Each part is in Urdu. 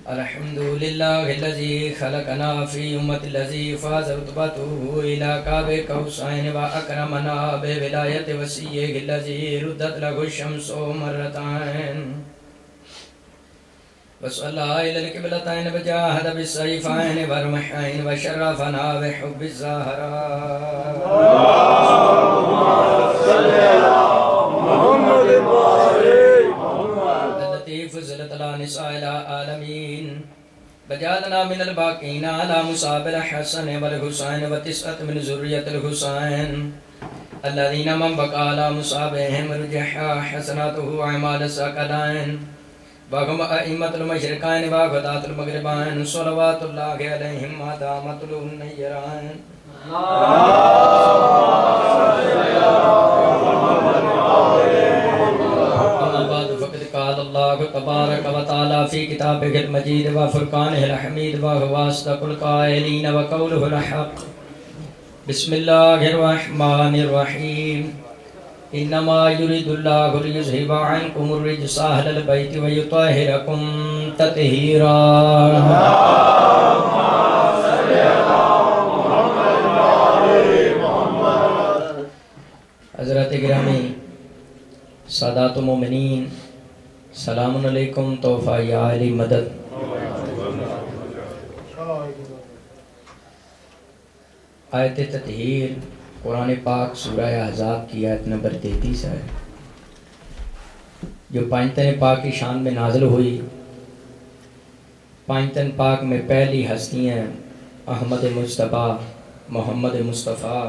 الحمد لله الذي خلقنا في أمة الذي فاز رتبته إلى قاب قوسين وأكرمنا بولاية وسيء الذي ردت له الشمس مرتين وصلى إلى القبلتين وجاهد بالسيفين والرمحين وشرفنا بحب الزهراء اللهم صل على محمد فضلت على نساء العالمين وجعلنا من الباقين على مصاب الحسن والحسين وتسعة من ذرية الحسين الذين من بقى على مصابهم رجح حسناته أعمال الثقلين وهم أئمة المشرقين وغداة المغربين صلوات الله عليهم ما دامت لهم النيرين قال الله تبارك وتعالى في كتابه المجيد وفرقانه الحميد وهو أصدق القائلين وقوله الحق بسم الله الرحمن الرحيم إنما يريد الله ليذهب عنكم الرجس أهل البيت ويطهركم تطهيرا حضرات گرامی سادات مومنین سلام علیکم توفہ یا علی مدد آیت تطہیر قرآن پاک سورہ احزاب کی آیت نمبر 33 ہے جو پانچتن پاک کی شان میں نازل ہوئی۔ پانچتن پاک میں پہلی ہستی ہیں احمد مصطفیٰ محمد مصطفیٰ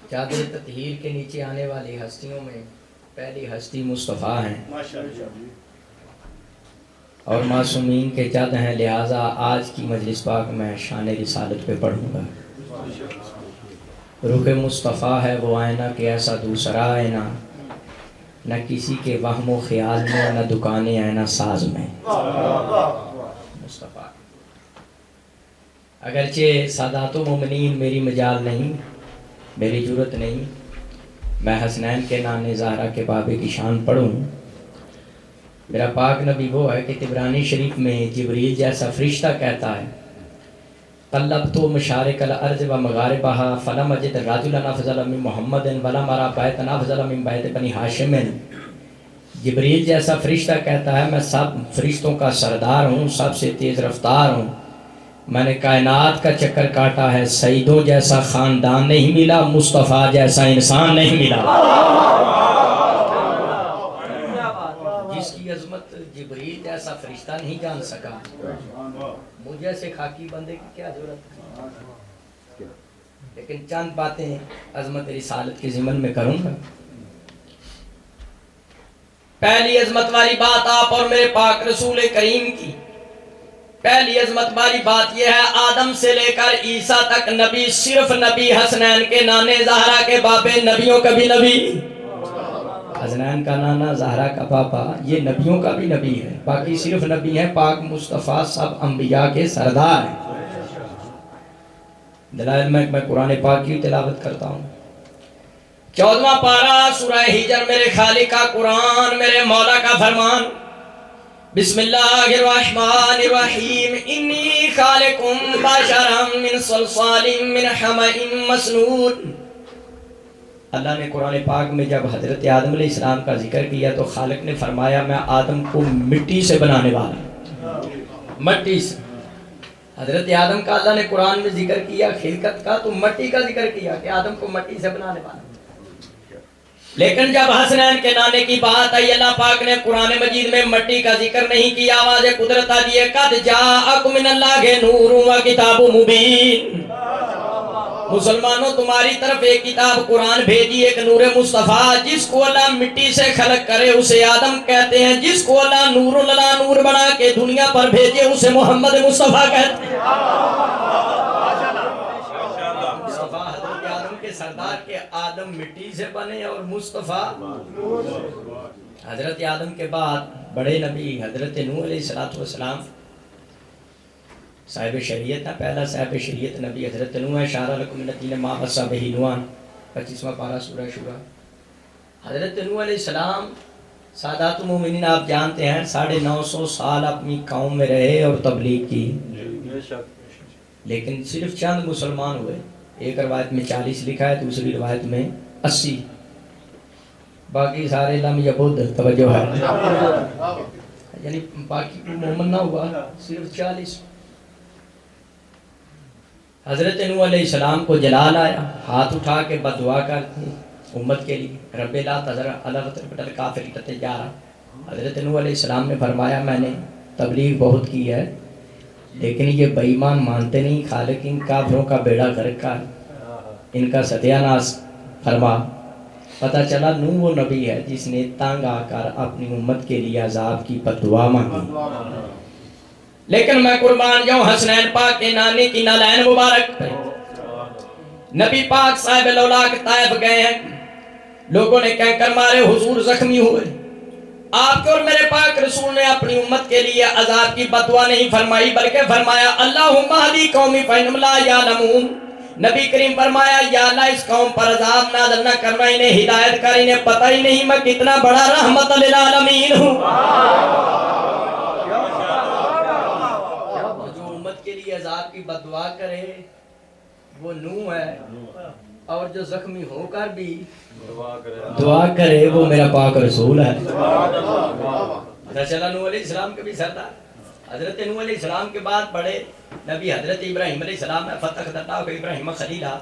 چادر تطہیر کے نیچے آنے والی ہستیوں میں پہلی ہستی مصطفیٰ ہیں اور معصومین کے جد ہیں، لہٰذا آج کی مجلس پاک میں شان رسالت پہ پڑھوں گا۔ روح مصطفیٰ ہے وہ آئینہ کہ ایسا دوسرا آئینہ، نہ کسی کے وہم و خیال میں نہ دکانے آئینہ ساز میں۔ مصطفیٰ اگرچہ سادات و مومنین میری مجال نہیں، میری جرت نہیں میں حسنین کے نانے زہرا کے بابے کی شان پڑھوں۔ میرا پاک نبی وہ ہے کہ تبرانی شریف میں جبریل جیسا فرشتہ کہتا ہے قلبت مشارق الارض و مغاربہا فلم اجد رجلا افضل من محمد ولم ارى بیتا افضل من بیت بنی ہاشم۔ جبریل جیسا فرشتہ کہتا ہے میں سب فرشتوں کا سردار ہوں، سب سے تیز رفتار ہوں، میں نے کائنات کا چکر کاٹا ہے، سعیدوں جیسا خاندان نہیں ملا، مصطفیٰ جیسا انسان نہیں ملا۔ جس کی عظمت جبریل جیسا فرشتہ نہیں جان سکا، مجھ جیسے خاکی بندے کی کیا ضرورت ہے؟ لیکن چند باتیں عظمت رسالت کے ضمن میں کروں گا۔ پہلی عظمت والی بات آپ اور میرے پاک رسول کریم کی، پہلی عظمت والی بات یہ ہے آدم سے لے کر عیسیٰ تک نبی، صرف نبی حسنین کے نانے زہرا کے بابے، نبیوں کا بھی نبی، حسنین کا نانا زہرا کا پاپا، یہ نبیوں کا بھی نبی ہے، باقی صرف نبی ہیں۔ پاک مصطفیٰ سب انبیاء کے سردار ہیں۔ دلائل میں قرآن پاک کی تلاوت کرتا ہوں۔ 14واں پارہ سورہ ہجر، میرے خالق کا قرآن، میرے مولا کا فرمان، بسم اللہ الرحمن الرحیم انی خالق بشرا من صلصال من حمأ مسنون۔ اللہ نے قرآن پاک میں جب حضرت آدم علیہ السلام کا ذکر کیا تو خالق نے فرمایا میں آدم کو مٹی سے بنانے والا ہوں، مٹی سے۔ حضرت آدم کا اللہ نے قرآن میں ذکر کیا خلقت کا تو مٹی کا ذکر کیا کہ آدم کو مٹی سے بنانے والا۔ لیکن جب حسنین کے نانے کی بات آئی اللہ پاک نے قرآن مجید میں مٹی کا ذکر نہیں کیا، آواز قدرت دیے قد جاءکم من اللہ نور و کتاب مبین۔ مسلمانوں تمہاری طرف ایک کتاب قرآن بھیجی، ایک نور مصطفیٰ۔ جس کو اللہ مٹی سے خلق کرے اسے آدم کہتے ہیں، جس کو اللہ نور اللہ نور بنا کے دنیا پر بھیجے اسے محمد مصطفیٰ کہتے ہیں۔ سردار کے آدم مٹی سے بنے اور مصطفیٰ حضرت آدم کے بعد بڑے نبی حضرت نوح علیہ السلام صاحب شریعت ہے، پہلا صاحب شریعت نبی حضرت نوح ہے۔ شارع لکم من الدین ما وصی بہ نوح، 25واں پارہ سورہ شورا۔ حضرت نوح علیہ السلام سادات المومنین آپ جانتے ہیں 950 سال اپنی قوم میں رہے اور تبلیغ کی، لیکن صرف چند مسلمان ہوئے۔ ایک روایت میں 40 لکھا ہے، دوسری روایت میں 80، باقی سارے لم یبود، توجہ ہے، یعنی باقی مومن نہ ہوا، صرف 40۔ حضرت نوح علیہ السلام کو جلال آیا، ہاتھ اٹھا کے بددعا کرتے امت کے لیے، رب لا تذر علی الارض کافرین دیارا۔ حضرت نوح علیہ السلام نے فرمایا میں نے تبلیغ بہت کی ہے لیکن یہ بے ایمان مانتے نہیں، خالق ان کافروں کا بیڑا غرق کر، ان کا ستیہ ناش فرما۔ پتہ چلا نوح وہ نبی ہے جس نے تنگ آ کر اپنی امت کے لیے عذاب کی بددعا مانگی۔ لیکن میں قربان جاؤں حسنین پاک کے نانے کی نالین مبارک پہ۔ نبی پاک صاحب لولاک طائف گئے ہیں، لوگوں نے کینکر مارے، حضور زخمی ہوئے، آپ کے اور میرے پاک رسول نے اپنی امت کے لیے عذاب کی بددعا نہیں فرمائی بلکہ فرمایا اللہم اہدی قومی فانہم لا یعلمون۔ نبی کریم فرمایا یا اللہ اس قوم پر عذاب نازل نہ کرنا، انہیں ہدایت کر، انہیں پتہ ہی نہیں میں کتنا بڑا رحمت للعالمین ہوں۔ جو امت کے لیے عذاب کی بددعا کرے وہ نوح ہے، اور جو زخمی ہو کر بھی دعا کرے وہ میرا پاک رسول ہے۔ پتہ چلا نوح علیہ السلام کے بھی سردار۔ حضرت نوح علیہ السلام کے بعد بڑے نبی حضرت ابراہیم علیہ السلام ہے، فَاتَّخَذَ اللَّهُ ابراہیم خلیلا۔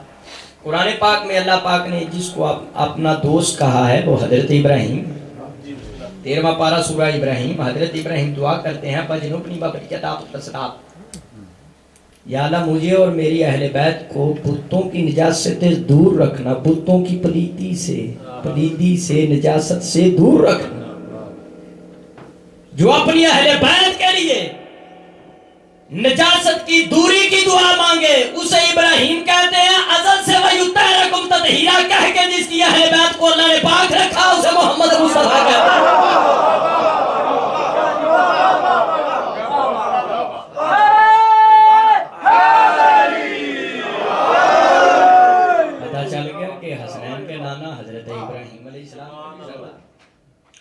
قرآن پاک میں اللہ پاک نے جس کو اپنا دوست کہا ہے وہ حضرت ابراہیم۔ 13واں پارہ سورہ ابراہیم، حضرت ابراہیم دعا کرتے ہیں فَجْنُبْنِي وَبَنِيَّ الْأَصْنَامَ، یا اللہ مجھے اور میری اہل بیت کو بتوں کی نجاست سے دور رکھنا، بتوں کی پلیدی سے نجاست سے دور رکھنا۔ جو اپنی اہل بیت کے لیے نجاست کی دوری کی دعا مانگے اسے ابراہیم کہتے ہیں۔ ازل سے وَيُطَّهِرَكُمْ تَطْهِيرًا کہہ کے جس کی اہل بیت کو اللہ نے پاک رکھا اسے محمد مصطفیٰ کہتے ہیں۔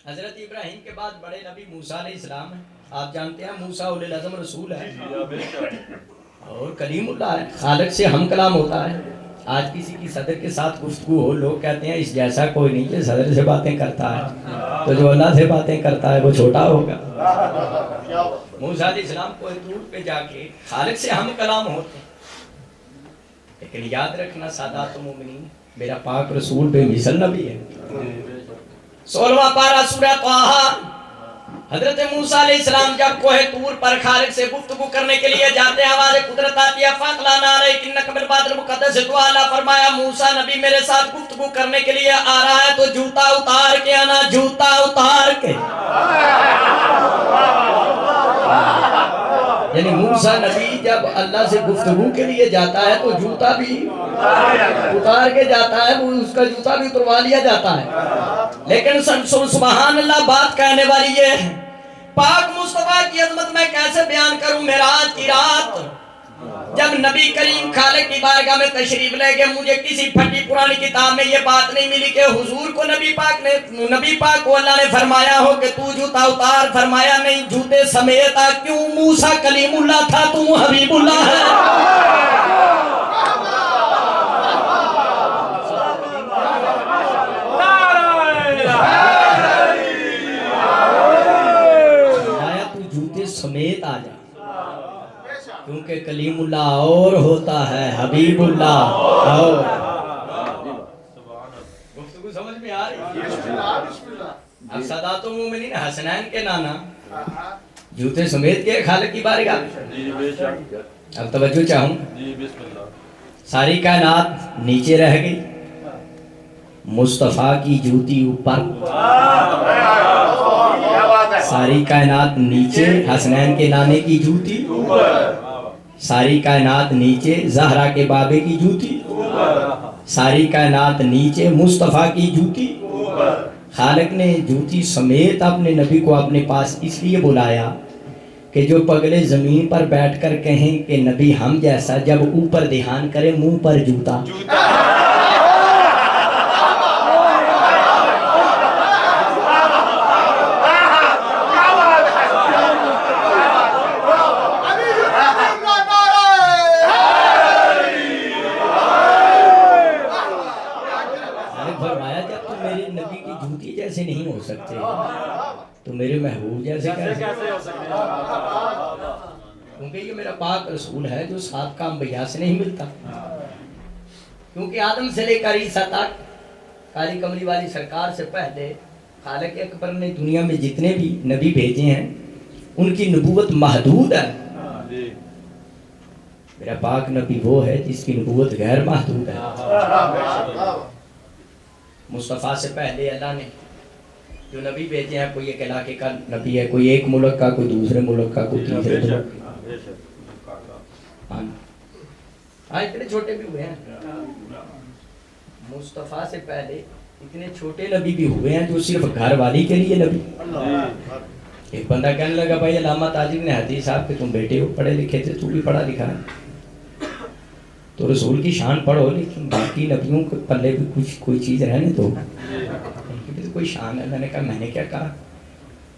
حضرت ابراہیم کے بعد بڑے نبی موسیٰ علیہ السلام ہیں، آپ جانتے ہیں موسیٰ اولی العزم رسول ہے اور کلیم اللہ ہے، خالق سے ہم کلام ہوتا ہے۔ آج کسی کی صدر کے ساتھ گفتگو ہو لوگ کہتے ہیں اس جیسا کوئی نہیں جو صدر سے باتیں کرتا ہے، تو جو اللہ سے باتیں کرتا ہے وہ چھوٹا ہوگا۔ موسیٰ علیہ السلام کو دور پہ جا کے خالق سے ہم کلام ہوتے ہیں، لیکن یاد رکھنا سادات المومنین میرا پاک رسول بے مثل نبی ہے۔ 16واں پارہ سورہ طٰہٰ، حضرت موسیٰ علیہ السلام جب کوہ طور پر خالق سے گفتگو کرنے کے لیے جاتے ہیں، آواز قدرت آتی ہے فَأَقْلَعْنَا عَلَيْكَ إِنَّكَ بِالْوَادِ الْمُقَدَّسِ طُوًى۔ اللہ فرمایا موسیٰ نبی میرے ساتھ گفتگو کرنے کے لیے آ رہا ہے تو جوتا اتار کے آنا، جوتا اتار کے۔ یعنی موسیٰ نبی جب اللہ سے گفتگو کے لیے جاتا ہے تو جوتا بھی اتار کے جاتا ہے، وہ اس کا جوتا بھی اتروا لیا جاتا ہے۔ لیکن سبحان اللہ بات کہنے والی یہ ہے، پاک مصطفیٰ کی عظمت میں کیسے بیان کروں۔ معراج کی رات جب نبی کریم خالق کی بارگاہ میں تشریف لے گئے، مجھے کسی پھٹی پرانی کتاب میں یہ بات نہیں ملی کہ حضور کو نبی پاک کو اللہ نے فرمایا ہو کہ تو جوتا اتار، فرمایا نہیں جوتے سمیت آ، کیوں؟ موسیٰ کلیم اللہ تھا، تو حبیب اللہ ہے۔ سمیت آ جا، کیونکہ کلیم اللہ اور ہوتا ہے، حبیب اللہ اور۔ گفتگو سمجھ میں آ رہی ہے؟ اب سادات المومنین حسنین کے نانا جوتے سمیت کے خالق کی بارگاہ میں۔ اب توجہ چاہوں، ساری کائنات نیچے رہ گئی، مصطفیٰ کی جوتی اوپر، ساری کائنات نیچے، حسنین کے نانے کی جوتی، ساری کائنات نیچے، زہرا کے بابے کی جوتی، ساری کائنات نیچے، مصطفیٰ کی جوتی۔ خالق نے جوتی سمیت اپنے نبی کو اپنے پاس اس لیے بلایا کہ جو پگلے زمین پر بیٹھ کر کہیں کہ نبی ہم جیسا، جب اوپر دھیان کرے منہ پر جوتا۔ خالق فرمایا جب تم میرے نبی کی جوتی جیسے نہیں ہو سکتے تو میرے محبوب جیسے کیسے ہو سکتے؟ کیونکہ یہ میرا پاک رسول ہے جو سابقہ انبیاء سے نہیں ملتا، کیونکہ آدم سے لے کر عیسیٰ تک کالی کملی والی سرکار سے پہلے خالق اکبر نے دنیا میں جتنے بھی نبی بھیجے ہیں ان کی نبوت محدود ہے. میرا پاک نبی وہ ہے جس کی نبوت غیر محدود ہے. مصطفیٰ سے پہلے اللہ نے جو نبی بھیجے ہیں، کوئی ایک علاقے کا نبی ہے، کوئی ایک ملک کا، کوئی دوسرے ملک کا، کوئی تیسرے ملک کا. ہاں اتنے چھوٹے بھی ہوئے ہیں. مصطفیٰ سے پہلے اتنے چھوٹے نبی بھی ہوئے ہیں جو صرف گھر والی کے لیے نبی. ایک بندہ کہنے لگا بھائی علامہ تاجر نے حدیث صاحب کہ تم بیٹے ہو، پڑھے لکھے تھے، تو بھی پڑھا لکھا ہے، تو رسول کی شان پڑھو لیکن باقی نبیوں کے پلے بھی کچھ کوئی چیز رہنے دو، ان کی بھی تو کوئی شان ہے. میں نے کہا میں نے کیا کہا،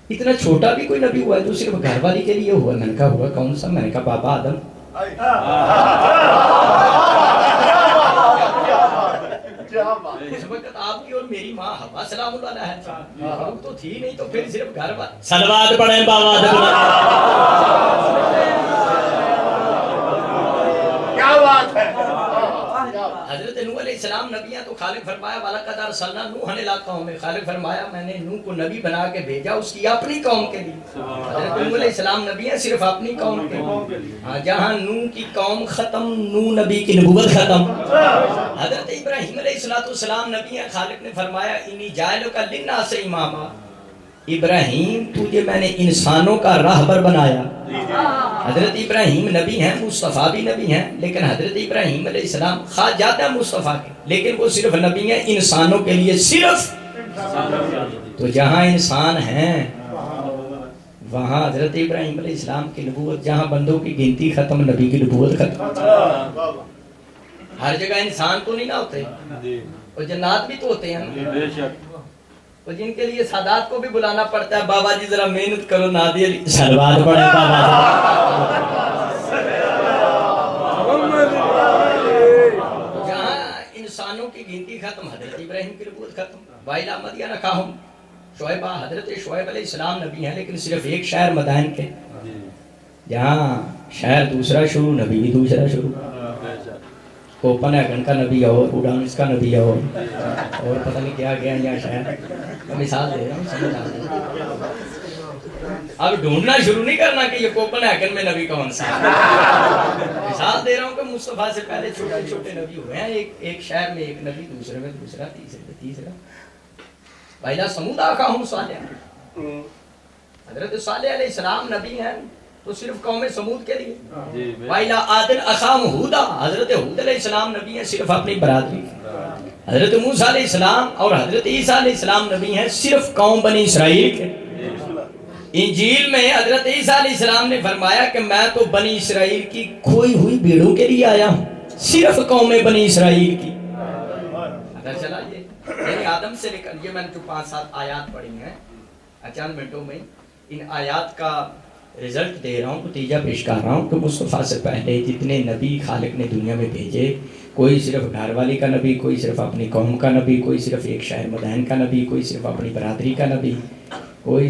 اتنا چھوٹا بھی کوئی نبی ہوا ہے جو صرف گھر والی کے لیے ہوا. میں نے کہا ہوا کون سا؟ میں نے کہا بابا آدم. اس وقت آپ کی اور میری ماں حوا سلام اللہ علیہ ہے تو تھی نہیں، تو پھر صرف گھر والی. صلوات پڑھیں بابا آدم. کیا بات ہے. حضرت نوح علیہ السلام نبی ہیں تو خالق فرمایا وَلَقَدْ أَرْسَلْنَا نُوحًا إِلَىٰ قَوْمِهِ. خالق فرمایا میں نے نوح کو نبی بنا کے بھیجا اس کی اپنی قوم کے لیے. حضرت نوح علیہ السلام نبی ہیں صرف اپنی قوم کے لیے. ہاں جہاں نوح کی قوم ختم، نوح نبی کی نبوت ختم. حضرت ابراہیم علیہ السلام نبی ہیں. خالق نے فرمایا انی جاعلک للناس اماما. ابراہیم تجھے میں نے انسانوں کا راہبر بنایا. حضرت ابراہیم نبی ہیں، مصطفیٰ بھی نبی ہیں، لیکن حضرت ابراہیم علیہ السلام خواجات ہیں مصطفیٰ کے، لیکن وہ صرف نبی ہیں انسانوں کے لیے صرف. تو جہاں انسان ہیں وہاں حضرت ابراہیم علیہ السلام کی نبوت، جہاں بندوں کی گنتی ختم نبی کی نبوت ختم. ہر جگہ انسان تو نہیں نہ ہوتے، اور جنات بھی تو ہوتے ہیں، اور جن کے لیے سادات کو بھی بلانا پڑتا ہے بابا جی ذرا محنت کرو نادی علی صلوات پڑھیں بابا جی. جہاں انسانوں کی گنتی ختم حضرت ابراہیم کی نبوت ختم. وَإِلَىٰ مَدْيَنَ أَخَاهُمْ شعیبہ. حضرت شعیب علیہ السلام نبی ہیں لیکن صرف ایک شہر مدائن کے، جہاں شہر دوسرا شروع نبی بھی دوسرا شروع. کوپن ایگن کا نبی اور اڈانس کا نبی اور پتہ نہیں کیا گیا یہاں شہر. میں مثال دے رہا ہوں سمجھ آ رہی ہے. اب ڈھونڈنا شروع نہیں کرنا کہ یہ کوپن ایگن میں نبی کون سا. مثال دے رہا ہوں کہ مصطفیٰ سے پہلے چھوٹے چھوٹے نبی ہوئے ہیں. ایک شہر میں ایک نبی، دوسرے میں دوسرا، تیسرے میں تیسرا. وَإِلَىٰ ثَمُودَ أَخَاهُمْ صَالِحًا. حضرت صالح علیہ السلام نبی ہیں تو صرف قوم سمود کے لیے. وَإِلَىٰ عَادٍ أَخَاهُمْ هُودًا. حضرت ہود علیہ السلام نبی ہیں صرف اپنی برادری. حضرت موسیٰ علیہ السلام اور حضرت عیسیٰ علیہ السلام نبی ہیں صرف قوم بنی اسرائیل کے. انجیل میں حضرت عیسیٰ علیہ السلام نے فرمایا کہ میں تو بنی اسرائیل کی کھوئی ہوئی بھیڑوں کے لیے آیا ہوں، صرف قوم بنی اسرائیل کی. پتہ چلا یہ آدم سے لے کر، یہ میں نے جو 5-7 آیات پڑھی ہیں چند منٹوں میں، ان آیات کا رزلٹ دے رہا ہوں، نتیجہ پیش کر رہا ہوں کہ مصطفیٰ سے پہلے جتنے نبی خالق نے دنیا میں بھیجے، کوئی صرف گھر والی کا نبی، کوئی صرف اپنی قوم کا نبی، کوئی صرف ایک شہر مدائن کا نبی، کوئی صرف اپنی برادری کا نبی، کوئی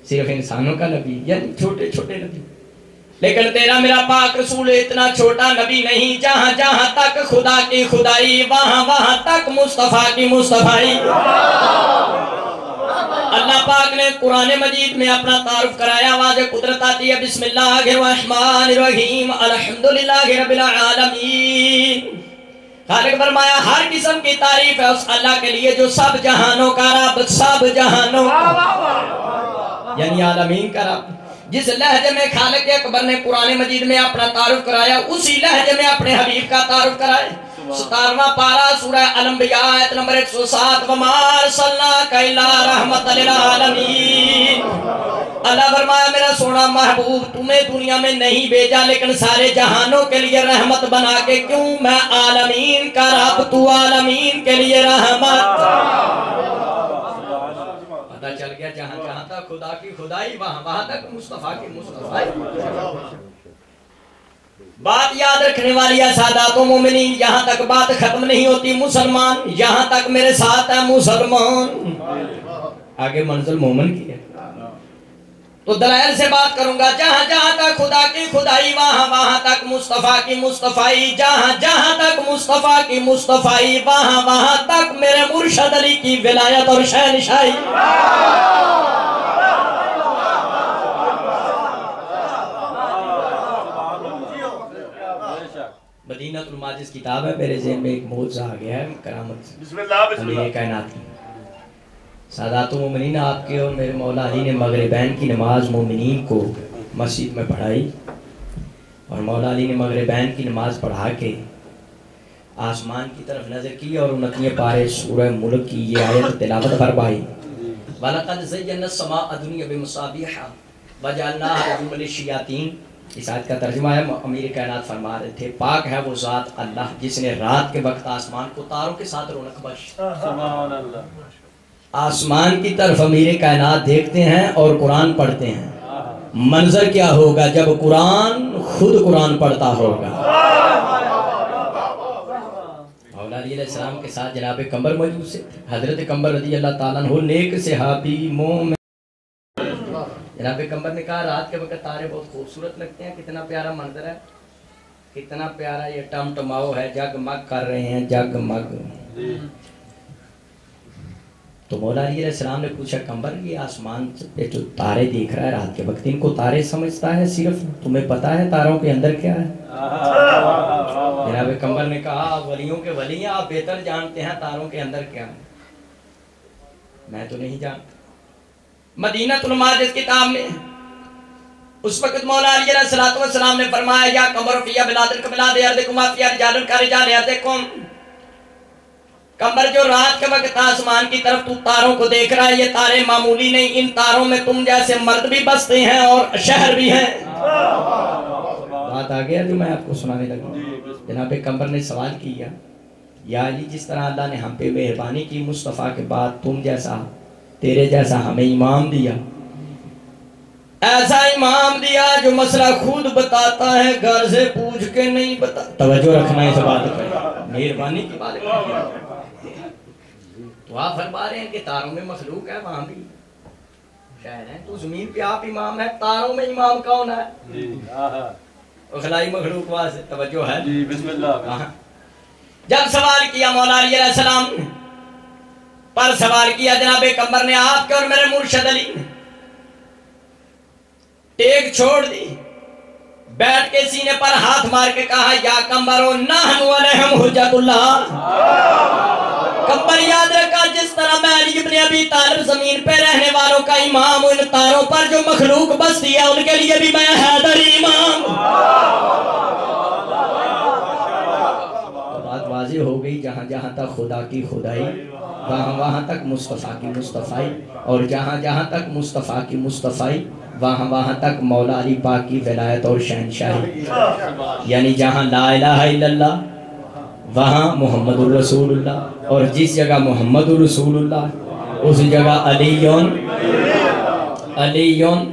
صرف انسانوں کا نبی، یعنی چھوٹے چھوٹے نبی. لیکن تیرا میرا پاک رسول اتنا چھوٹا نبی نہیں. جہاں جہاں تک خدا کی خدائی، وہاں وہاں تک مصطفیٰ کی مصطفیٰی. اللہ پاک نے قرآن مجید میں اپنا تعارف کرایا. آواز قدرت آتی ہے بسم اللہ الرحمن الرحیم الحمدللہ رب العالمین. خالق فرمایا ہر قسم کی تعریف ہے اس اللہ کے لیے جو سب جہانوں کا رب، سب جہانوں یعنی عالمین کا رب. جس لہجے میں خالق اکبر نے قرآن مجید میں اپنا تعارف کرایا اسی لہجے میں اپنے حبیب کا تعارف کرائے. 17واں پارہ سورہ الانبیاء آیت نمبر 107 وَمَا أَرْسَلْنَاكَ إِلَّا رَحْمَةً لِلْعَالَمِينَ. اللہ فرمایا میرا سونا محبوب تمہیں دنیا میں نہیں بھیجا لیکن سارے جہانوں کے لیے رحمت بنا کے. کیوں؟ میں عالمین کا رب، تو عالمین کے لیے رحمت. پتہ چل گیا جہاں جہاں تک خدا کی خدائی، وہاں وہاں تک مصطفیٰ کی مصطفیٰی. بات یاد رکھنے والی ہے سادات و مومنین، یہاں تک بات ختم نہیں ہوتی مسلمان، یہاں تک میرے ساتھ ہے مسلمان، آگے منزل مومن کی ہے۔ تو دلائل سے بات کروں گا، جہاں جہاں تک خدا کی خدائی وہاں وہاں تک مصطفیٰ کی مصطفائی، جہاں جہاں تک مصطفیٰ کی مصطفائی وہاں وہاں تک میرے مرشد علی کی ولایت اور شہنشاہی۔ مدینہ الماجز کتاب ہے، میرے ذہن میں ایک موضوع آ گیا ہے کرامت امیر کائنات کی۔ سادات و مومنین، آپ کے اور میرے مولا علی نے مغربین کی نماز مومنین کو مسجد میں پڑھائی، اور مولا علی نے مغربین کی نماز پڑھا کے آسمان کی طرف نظر کی اور 29 پارے سورہ ملک کی یہ آیت تلاوت فرمائی، وَلَقَدْ زَيَّنَّا السَّمَاءَ الدُّنْيَا بِمَصَابِيحَ وَجَعَلْنَاهَا رُجُومًا لِلشَّيَاطِينِ۔ اس آیت کا ترجمہ ہے، امیر کائنات فرما رہے تھے، پاک ہے وہ ذات اللہ جس نے رات کے وقت آسمان کو تاروں کے ساتھ رونق بخشی۔ سبحان اللہ۔ آسمان کی طرف امیر کائنات دیکھتے ہیں اور قرآن پڑھتے ہیں، منظر کیا ہوگا جب قرآن خود قرآن پڑھتا ہوگا۔ مولا علی علیہ السلام کے ساتھ جناب قمر موجود سے تھے، حضرت قمر رضی اللہ تعالیٰ عنہ نیک صحابی مومن۔ جناب قمر نے کہا رات کے وقت تارے بہت خوبصورت لگتے ہیں، کتنا پیارا منظر ہے، کتنا پیارا یہ ٹمٹماؤ ہے، جگمگ کر رہے ہیں جگمگ۔ تو مولا علی علیہ السلام نے پوچھا قمر یہ آسمان پہ جو تارے دیکھ رہا ہے رات کے وقت، ان کو تارے سمجھتا ہے صرف، تمہیں پتا ہے تاروں کے اندر کیا ہے؟ جناب قمر نے کہا ولیوں کے ولی ہیں، آپ بہتر جانتے ہیں تاروں کے اندر کیا ہے، میں تو نہیں جانتا۔ مدینہ الماجز کتاب میں اس وقت مولا علی علیہ السلام نے فرمایا یا قمر فی بلاد الکبلاد ارضکم فی رجال کرجال ارضکم، قمر جو رات کے وقت آسمان کی طرف تو تاروں کو دیکھ رہا ہے، یہ تارے معمولی نہیں، ان تاروں میں تم جیسے مرد بھی بستے ہیں اور شہر بھی ہیں۔ بات آ گیا جو میں آپ کو سنانے لگا۔ جناب قمر نے سوال کیا یا علی جس طرح اللہ نے ہم پہ مہربانی کی، مصطفیٰ کے بعد تم جیسا تیرے جیسا ہمیں امام دیا، ایسا امام دیا جو مسئلہ خود بتاتا ہے، گھر سے پوچھ کے نہیں بتاتا۔ توجہ رکھنا اس بات پر، مہربانی کی بات ہے۔ تو آپ فرما رہے ہیں کہ تاروں میں مخلوق ہے، وہاں بھی شاید ہے، تو زمین پہ آپ امام ہے، تاروں میں امام کون ہے؟ خلائی مخلوق واسے توجہ ہے۔ بسم اللہ۔ جب سوال کیا مولا علی علیہ السلام پر سوال کیا جناب قمر نے، آپ کے اور میرے مرشد علی نے ٹیک چھوڑ دی، بیٹھ کے سینے پر ہاتھ مار کے کہا یا قمر نحن علیہم حجت اللہ۔ قمر یاد رکھا جس طرح میں علی ابن ابی طالب زمین پہ رہنے والوں کا امام ہوں، ان تاروں پر جو مخلوق بستی ہے ان کے لیے بھی میں حیدر امام۔ بات واضح ہو گئی، جہاں جہاں تک خدا کی خدائی وہاں وہاں تک مصطفیٰ کی مصطفائی، اور جہاں جہاں تک مصطفیٰ کی مصطفائی وہاں وہاں تک مولا علی پاک کی ولایت اور شہنشاہی۔ یعنی جہاں لا الہ الا اللہ وہاں محمد الرسول اللہ، اور جس جگہ محمد الرسول اللہ اس جگہ علیون علیون۔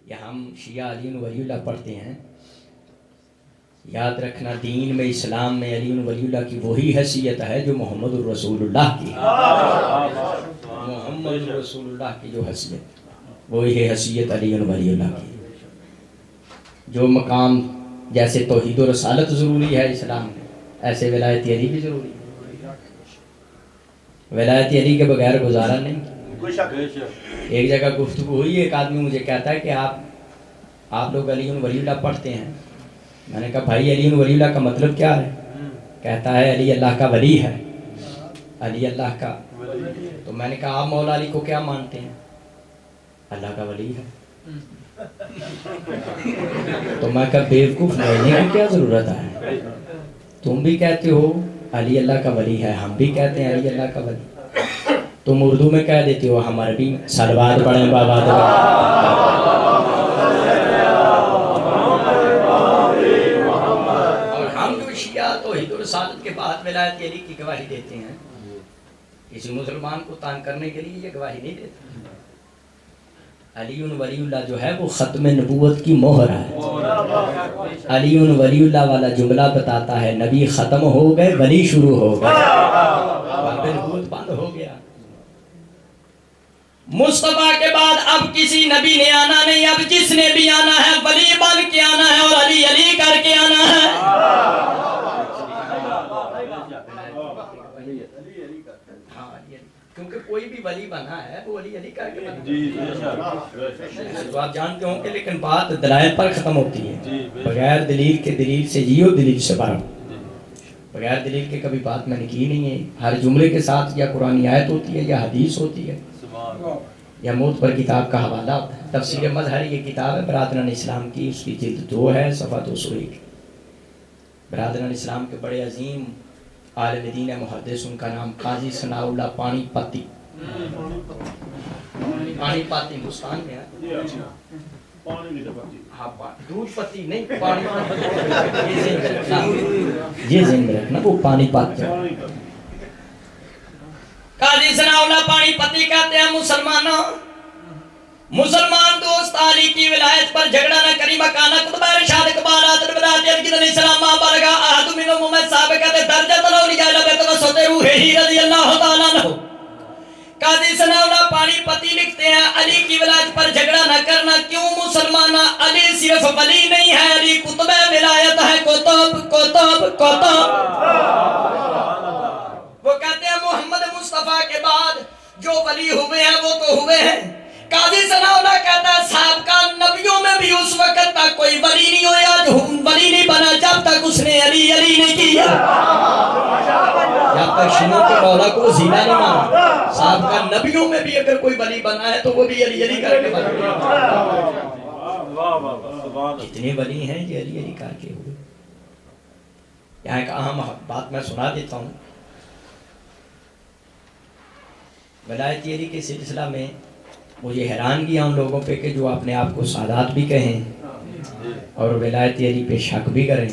یہ ہم شیعہ علی ولی اللہ پڑھتے ہیں، یاد رکھنا دین میں اسلام میں علی ولی اللہ کی وہی حیثیت ہے جو محمد الرسول اللہ کی ہے۔ محمد الرسول اللہ کی جو حیثیت وہی ہے حیثیت علی ولی اللہ کی۔ جو مقام جیسے توحید و رسالت ضروری ہے اسلام میں، ایسے ولایت علی بھی ضروری ہے۔ ولایت علی کے بغیر گزارا نہیں۔ ایک جگہ گفتگو ہوئی، ایک آدمی مجھے کہتا ہے کہ آپ لوگ علی ولی اللہ پڑھتے ہیں، میں نے کہا بھائی علی ولی اللہ کا مطلب کیا ہے؟ کہتا ہے علی اللہ کا ولی ہے، علی اللہ کا۔ تو میں نے کہا آپ مولا علی کو کیا مانتے ہیں؟ اللہ کا ولی ہے۔ تو میں کہا بیوقوف رہنے کی کیا ضرورت ہے، تم بھی کہتے ہو علی اللہ کا ولی ہے، ہم بھی کہتے ہیں علی اللہ کا ولی، تم اردو میں کہہ دیتے ہو، ہم عربی میں صلوات پڑھیں بابا دے۔ اور ہم جو شیعہ توحید و رسالت کے بعد ولایت علی کی گواہی دیتے ہیں، کسی مسلمان کو تانگ کرنے کے لیے یہ گواہی نہیں دیتے۔ علی ولی اللہ جو ہے وہ ختم نبوت کی مہر ہے. علی ولی اللہ والا جملہ بتاتا ہے نبی ختم ہو گئے ولی شروع ہو گئے. نبوت بند ہو گیا. مصطفیٰ کے بعد اب کسی نبی نے آنا نہیں. اب جس نے بھی آنا ہے ولی بن کے آنا ہے اور علی علی کر کے آنا ہے. کیونکہ کوئی بھی ولی بنا ہے وہ علی علی کر کے بنا. تو آپ جانتے ہوں کہ لیکن بات دلائل پر ختم ہوتی ہے. بغیر دلیل کے دلیل سے جیو دلیل سے بھرو. بغیر دلیل کے کبھی بات میں نے کی نہیں ہے. ہر جملے کے ساتھ یا قرآن آیت ہوتی ہے یا حدیث ہوتی ہے یا موت پر کتاب کا حوالہ ہوتا ہے. تفسیر مظہر یہ کتاب ہے برادران اسلام کی. اس کی جلد 2 ہے صفحہ 201. برادران اسلام کے بڑے عظیم عالم دین محدث ان کا نام قاضی ثناء اللہ پانی پاتی. پانی پاتی ہندوستان میں ہے. دودھ پتی نہیں پانی یہ ذہن میں رکھنا وہ پانی پاتی. قاضی ثناء اللہ پانی پتی کہتے ہیں مسلمانوں مسلمان دوست علی کی ولایت پر جھگڑا نہ کری. مکانہ کتبہ رشاد اقبالات البلاد ارکن علیہ السلام ماں بلغا احد منہم میں سابقت درجت لو لجا لبے توسط روح ہی رضی اللہ تعالیٰ عنہ. قاضی ثناء اللہ پانی پتی لکھتے ہیں علی کی ولایت پر جھگڑا نہ کرنا. کیوں مسلمانہ علی صرف ولی نہیں ہے علی کتبہ ولایت ہے. کتب کتب کتب. وہ کہتے ہیں محمد مصطفیٰ کے بعد جو ولی ہوئے ہیں وہ تو ہوئے ہیں. قاضی ثناء اللہ کہتا ہے سابقہ نبیوں میں بھی اس وقت تک کوئی ولی نہیں ہویا جو ولی نہیں بنا جب تک اس نے علی علی نہیں کیا. جب تک شیعوں کے مولا کو زینا نہیں مانا. سابقہ نبیوں میں بھی اگر کوئی ولی بنا ہے تو وہ بھی علی علی کر کے بنا. کتنے ولی ہیں یہ علی علی کر کے ہوئے. یہاں ایک اہم بات میں سنا دیتا ہوں. ولایت علی کے سلسلہ میں مجھے حیران کیا ان لوگوں پہ کہ جو اپنے آپ کو سادات بھی کہیں اور ولایت علی پہ شک بھی کریں.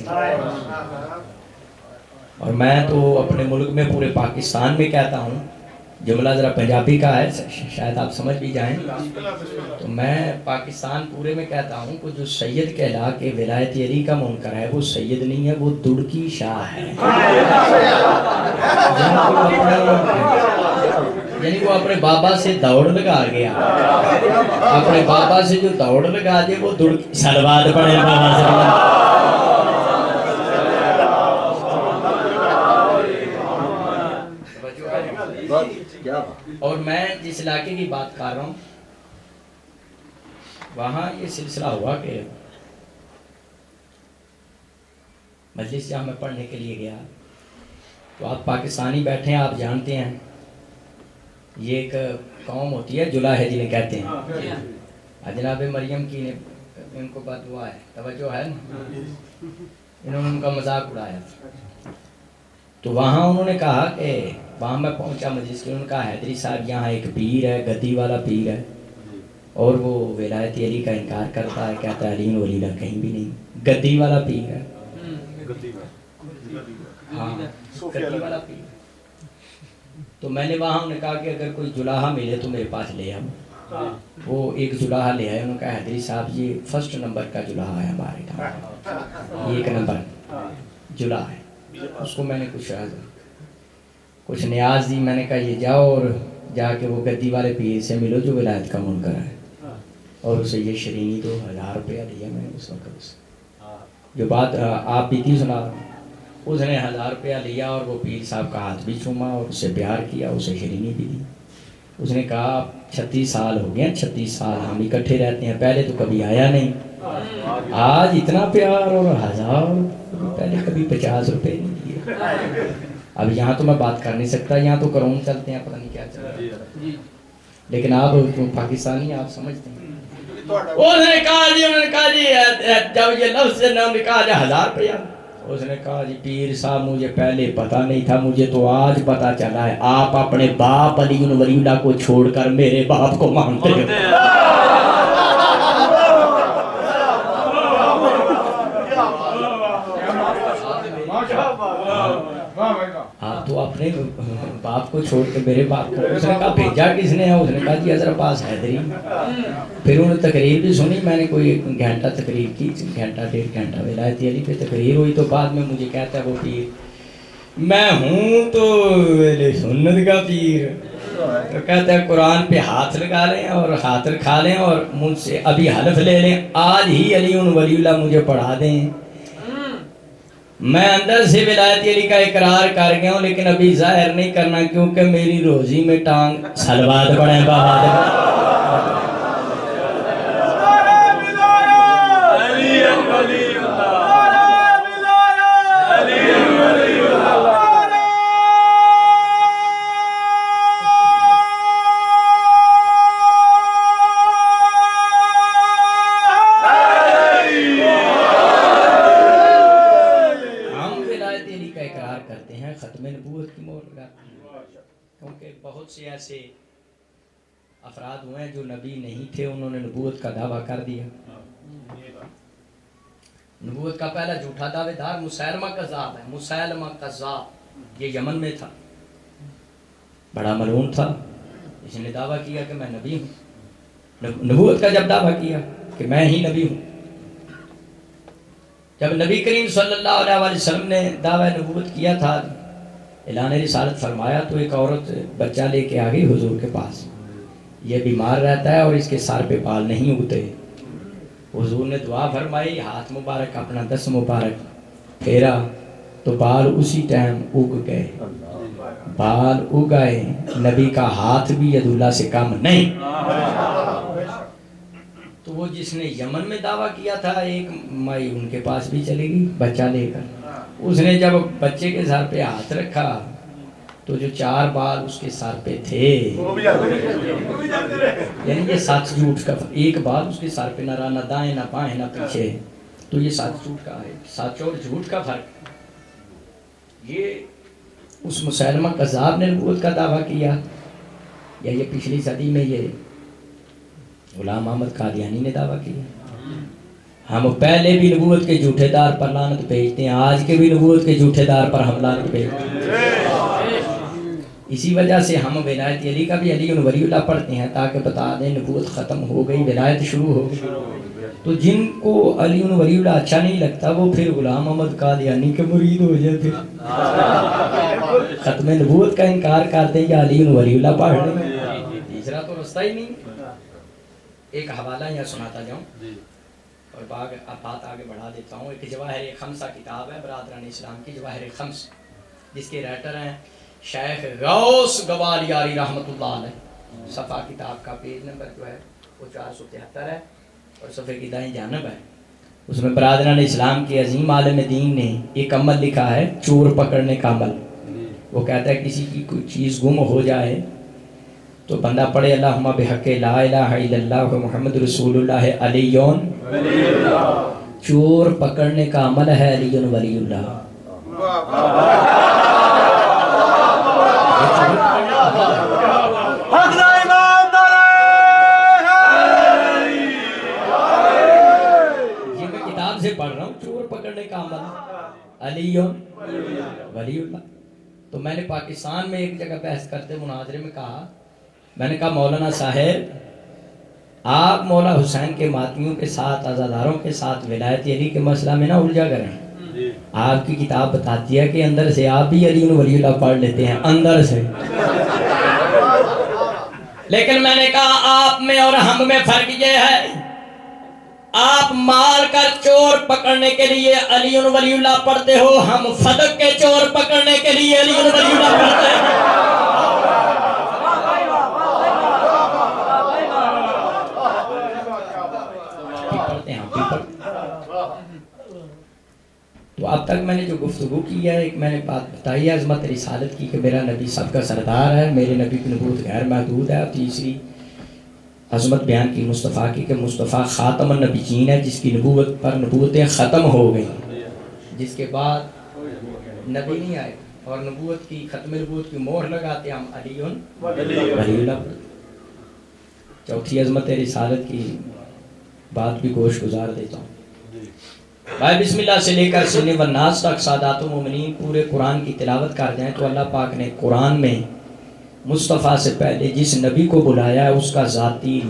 اور میں تو اپنے ملک میں پورے پاکستان میں کہتا ہوں جملہ ذرا پنجابی کا ہے شاید آپ سمجھ بھی جائیں. تو میں پاکستان پورے میں کہتا ہوں کہ جو سید کہلا کے ولایت علی کا منکر ہے وہ سید نہیں ہے وہ دڑکی شاہ ہے. یعنی وہ اپنے بابا سے دوڑ لگا گیا. اپنے بابا سے جو دوڑ لگا دے وہ دڑکی سلوات پڑھے بابا سے. اور میں جس علاقے کی بات کر رہا ہوں وہاں یہ سلسلہ ہوا کہ مجلس جہاں میں پڑھنے کے لیے گیا تو آپ پاکستانی بیٹھے ہیں آپ جانتے ہیں یہ ایک قوم ہوتی ہے جلاح جنہیں کہتے ہیں. جناب مریم کی ان کو بات ہوا ہے توجہ ہے نا انہوں نے ان کا مذاق اڑایا. تو وہاں انہوں نے کہا کہ وہاں میں پہنچا مجلس کے انہوں نے کہا حیدری صاحب یہاں ایک پیر ہے گدی والا پیر ہے اور وہ ولایت علی کا انکار کرتا ہے کہتا ہے علی ولی اللہ کہیں بھی نہیں. گدی والا پیر ہے. ہاں گدی والا پیر. تو میں نے وہاں انہوں نے کہا کہ اگر کوئی جلاحہ ملے تو میرے پاس لے آؤ. وہ ایک جلاحہ لے آئے. انہوں نے کہا حیدری صاحب یہ فرسٹ نمبر کا جلاحہ ہے ہمارے یہاں یہ 1 نمبر جلاحہ ہے. اس کو میں نے کچھ نیاز دی. میں نے کہا یہ جاؤ اور جا کے وہ گدی والے پیر سے ملو جو ولایت کا منکر ہے اور اسے یہ شرینی 2000 روپیہ دیا میں نے اس وقت سے. جو بات آپ بیتی سنا اس نے 1000 روپیہ لیا اور وہ پیر صاحب کا ہاتھ بھی چوما اور اسے پیار کیا اسے شرینی بھی دی. اس نے کہا 36 سال ہو گئے 36 سال ہم اکٹھے رہتے ہیں پہلے تو کبھی آیا نہیں آج اتنا پیار اور 1000 پہلے کبھی 50 روپے نہیں دیے. اب یہاں تو میں بات کر نہیں سکتا یہاں تو کرون چلتے ہیں پتہ نہیں کیا چل رہا ہے لیکن آپ پاکستانی آپ سمجھتے ہیں. انہوں نے کہا جی جب یہ لفظ سے نام نے کہا 1000 روپیہ. اس نے کہا جی پیر صاحب مجھے پہلے پتہ نہیں تھا مجھے تو آج پتہ چلا ہے آپ اپنے باپ علی ولی اللہ کو چھوڑ کر میرے باپ کو مانتے ہو. آپ تو اپنے باپ کو چھوڑ کے میرے باپ کو، اس نے کہا بھیجا کس نے ہے؟ اس نے کہا جی حضرت عباس حیدری۔ پھر انہوں نے تقریر بھی سنی، میں نے کوئی 1 گھنٹہ تقریر کی، 1 گھنٹہ 1.5 گھنٹہ ولایت علی پہ تقریر ہوئی، تو بعد میں مجھے کہتا ہے وہ پیر میں ہوں تو سنت کا پیر، تو کہتا ہے قرآن پہ ہاتھ لگا لیں اور ہاتھ رکھا لیں اور مجھ سے ابھی حلف لے لیں، آج ہی علی ولی اللہ مجھے پڑھا دیں، میں اندر سے ولایت علی کا اقرار کر گیا ہوں، لیکن ابھی ظاہر نہیں کرنا کیونکہ میری روزی میں ٹانگ سلوات پڑے بہادر۔ بہت سے ایسے افراد ہوئے ہیں جو نبی نہیں تھے، انہوں نے نبوت کا دعویٰ کر دیا۔ نبوت کا پہلا جھوٹا دعوے دار مسیلمہ کذاب ہے۔ مسیلمہ کذاب یہ یمن میں تھا، بڑا ملعون تھا، اس نے دعویٰ کیا کہ میں نبی ہوں۔ نبوت کا جب دعویٰ کیا کہ میں ہی نبی ہوں، جب نبی کریم صلی اللہ علیہ وسلم نے دعویٰ نبوت کیا تھا، اعلان رسالت فرمایا، تو ایک عورت بچہ لے کے آ گئی حضور کے پاس، یہ بیمار رہتا ہے اور اس کے سر پہ بال نہیں اگتے۔ حضور نے دعا فرمائی، ہاتھ مبارک اپنا 10 مبارک پھیرا تو بال اسی ٹائم اگ گئے، بال اگ گئے۔ نبی کا ہاتھ بھی ید اللہ سے کم نہیں۔ تو وہ جس نے یمن میں دعویٰ کیا تھا، ایک مائی ان کے پاس بھی چلے گی بچہ لے کر، اس نے جب بچے کے سر پہ ہاتھ رکھا تو جو 4 بال اس کے سر پہ تھے، یعنی یہ سچ جھوٹ کا، ایک بال اس کے سر پہ نہ رہا، نہ دائیں نہ بائیں نہ پیچھے، تو یہ سچ جھوٹ کا ہے، سچ اور جھوٹ کا فرق۔ یہ اس مسیلمہ کذاب نے نبوت کا دعویٰ کیا، یا یہ پچھلی صدی میں یہ غلام احمد قادیانی نے دعویٰ کیا؟ ہم پہلے بھی نبوت کے جھوٹے دار پر لعنت بھیجتے ہیں، آج کے بھی نبوت کے جھوٹے دار پر ہم لعنت بھیجتے ہیں۔ اسی وجہ سے ہم ولایت علی کا بھی علی ولی اللہ پڑھتے ہیں، تاکہ بتا دیں نبوت ختم ہو گئی، ولایت شروع ہو گئی۔ تو جن کو علی ولی اللہ اچھا نہیں لگتا، وہ پھر غلام احمد قادیانی کے مرید ہو جائے، پھر ختم نبوت کا انکار کرتے ہیں یا علی ولی اللہ پڑھ لیں، تیسرا تو رستہ ہی نہیں۔ ایک حوالہ یہاں سناتا جاؤں اور بات آگے بڑھا دیتا ہوں۔ ایک جواہر خمسہ کتاب ہے برادران اسلام کی، جواہر خمس، جس کے رائٹر ہیں شیخ غوث گوالیاری رحمۃ اللہ علیہ۔ صفحہ کتاب کا پیج نمبر جو ہے وہ 473 ہے اور صفحے کی دائیں جانب ہے۔ اس میں برادران اسلام کے عظیم عالم دین نے ایک عمل لکھا ہے، چور پکڑنے کا عمل۔ وہ کہتا ہے کسی کی کوئی چیز گم ہو جائے تو بندہ پڑھے اللہم بحق لا الہ الا اللہ محمد رسول اللہ علیون، چور پکڑنے کا عمل ہے علی ولی اللہ۔ یہ میں کتاب سے پڑھ رہا ہوں، چور پکڑنے کا عمل علی ولی اللہ۔ تو میں نے پاکستان میں ایک جگہ بحث کرتے مناظرے میں کہا، میں نے کہا مولانا صاحب آپ مولا حسین کے ماتمیوں کے ساتھ، عزاداروں کے ساتھ ولایت علی کے مسئلہ میں نہ الجھا کریں۔ آپ کی کتاب بتاتی ہے کہ اندر سے آپ بھی علی ولی اللہ پڑھ لیتے ہیں، اندر سے۔ لیکن میں نے کہا آپ میں اور ہم میں فرق یہ ہے، آپ مال کا چور پکڑنے کے لیے علی ولی اللہ پڑھتے ہو، ہم صدق کے چور پکڑنے کے لیے علی ولی اللہ پڑھتے ہیں۔ تو اب تک میں نے جو گفتگو کی ہے، ایک میں نے بات بتائی ہے عظمت رسالت کی کہ میرا نبی سب کا سردار ہے، میرے نبی کی نبوت غیر محدود ہے۔ تیسری عظمت بیان کی مصطفیٰ کی کہ مصطفیٰ خاتم النبیین ہے، جس کی نبوت پر نبوتیں ختم ہو گئیں، جس کے بعد نبی نہیں آئے، اور نبوت کی ختم نبوت کی مہر لگاتے ہم علی ولی اللہ۔ چوتھی عظمت رسالت کی بات بھی گوش گزار دیتا ہوں۔ بھائی بسم اللہ سے لے کر سننے والناس تک سادات و مومنین پورے قرآن کی تلاوت کر جائیں تو اللہ پاک نے قرآن میں مصطفیٰ سے پہلے جس نبی کو بلایا ہے اس کا ذاتی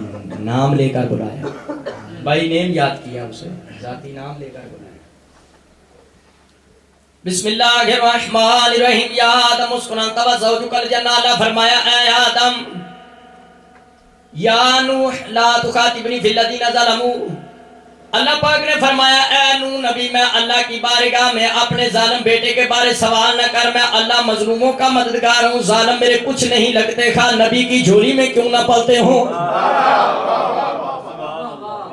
نام لے کر بلایا، بائی نیم یاد کیا، اسے ذاتی نام لے کر بلایا۔ بسم اللہ الرحمن الرحیم، یا آدم اسکن انت و زوجک الجنہ، اللہ فرمایا اے آدم، یا نوح لا تخاطبنی فی الذین ظلموا، اللہ پاک نے فرمایا اے نوح نبی میں اللہ کی بارگاہ میں اپنے ظالم بیٹے کے بارے سوال نہ کر، میں اللہ مظلوموں کا مددگار ہوں، ظالم میرے کچھ نہیں لگتے، خواہ نبی کی جھولی میں کیوں نہ پلتے ہوں۔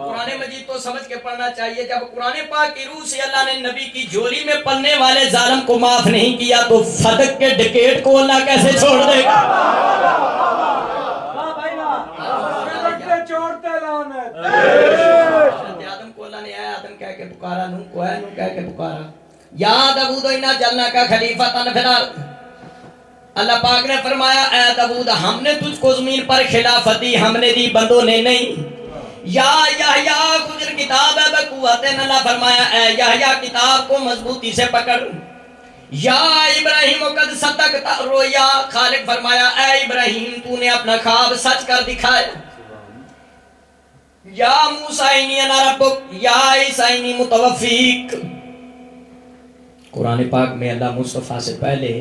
قرآن مجید تو سمجھ کے پڑھنا چاہیے، جب قرآن پاک کی روح سے اللہ نے نبی کی جھولی میں پلنے والے ظالم کو معاف نہیں کیا تو فدق کے ڈکیٹ کو اللہ کیسے چھوڑ دے گا؟ آدم کو اللہ نے اے آدم کہہ کے پکارا، نوح کو اے نوح کہہ کے پکارا، یا داؤد انا جعلناک خلیفۃ فی الارض، اللہ پاک نے فرمایا اے داؤد ہم نے تجھ کو زمین پر خلافت دی، ہم نے دی بندوں نے نہیں۔ یا یحییٰ خذ الکتاب بقوۃ، اللہ فرمایا اے یحییٰ کتاب کو مضبوطی سے پکڑ۔ یا ابراہیم قد صدقت الرؤیا، خالق فرمایا اے ابراہیم تو نے اپنا خواب سچ کر دکھایا۔ یا موسیٰ انی انا ربک، یا عیسیٰ انی متوفیک۔ قرآن پاک میں اللہ مصطفیٰ سے پہلے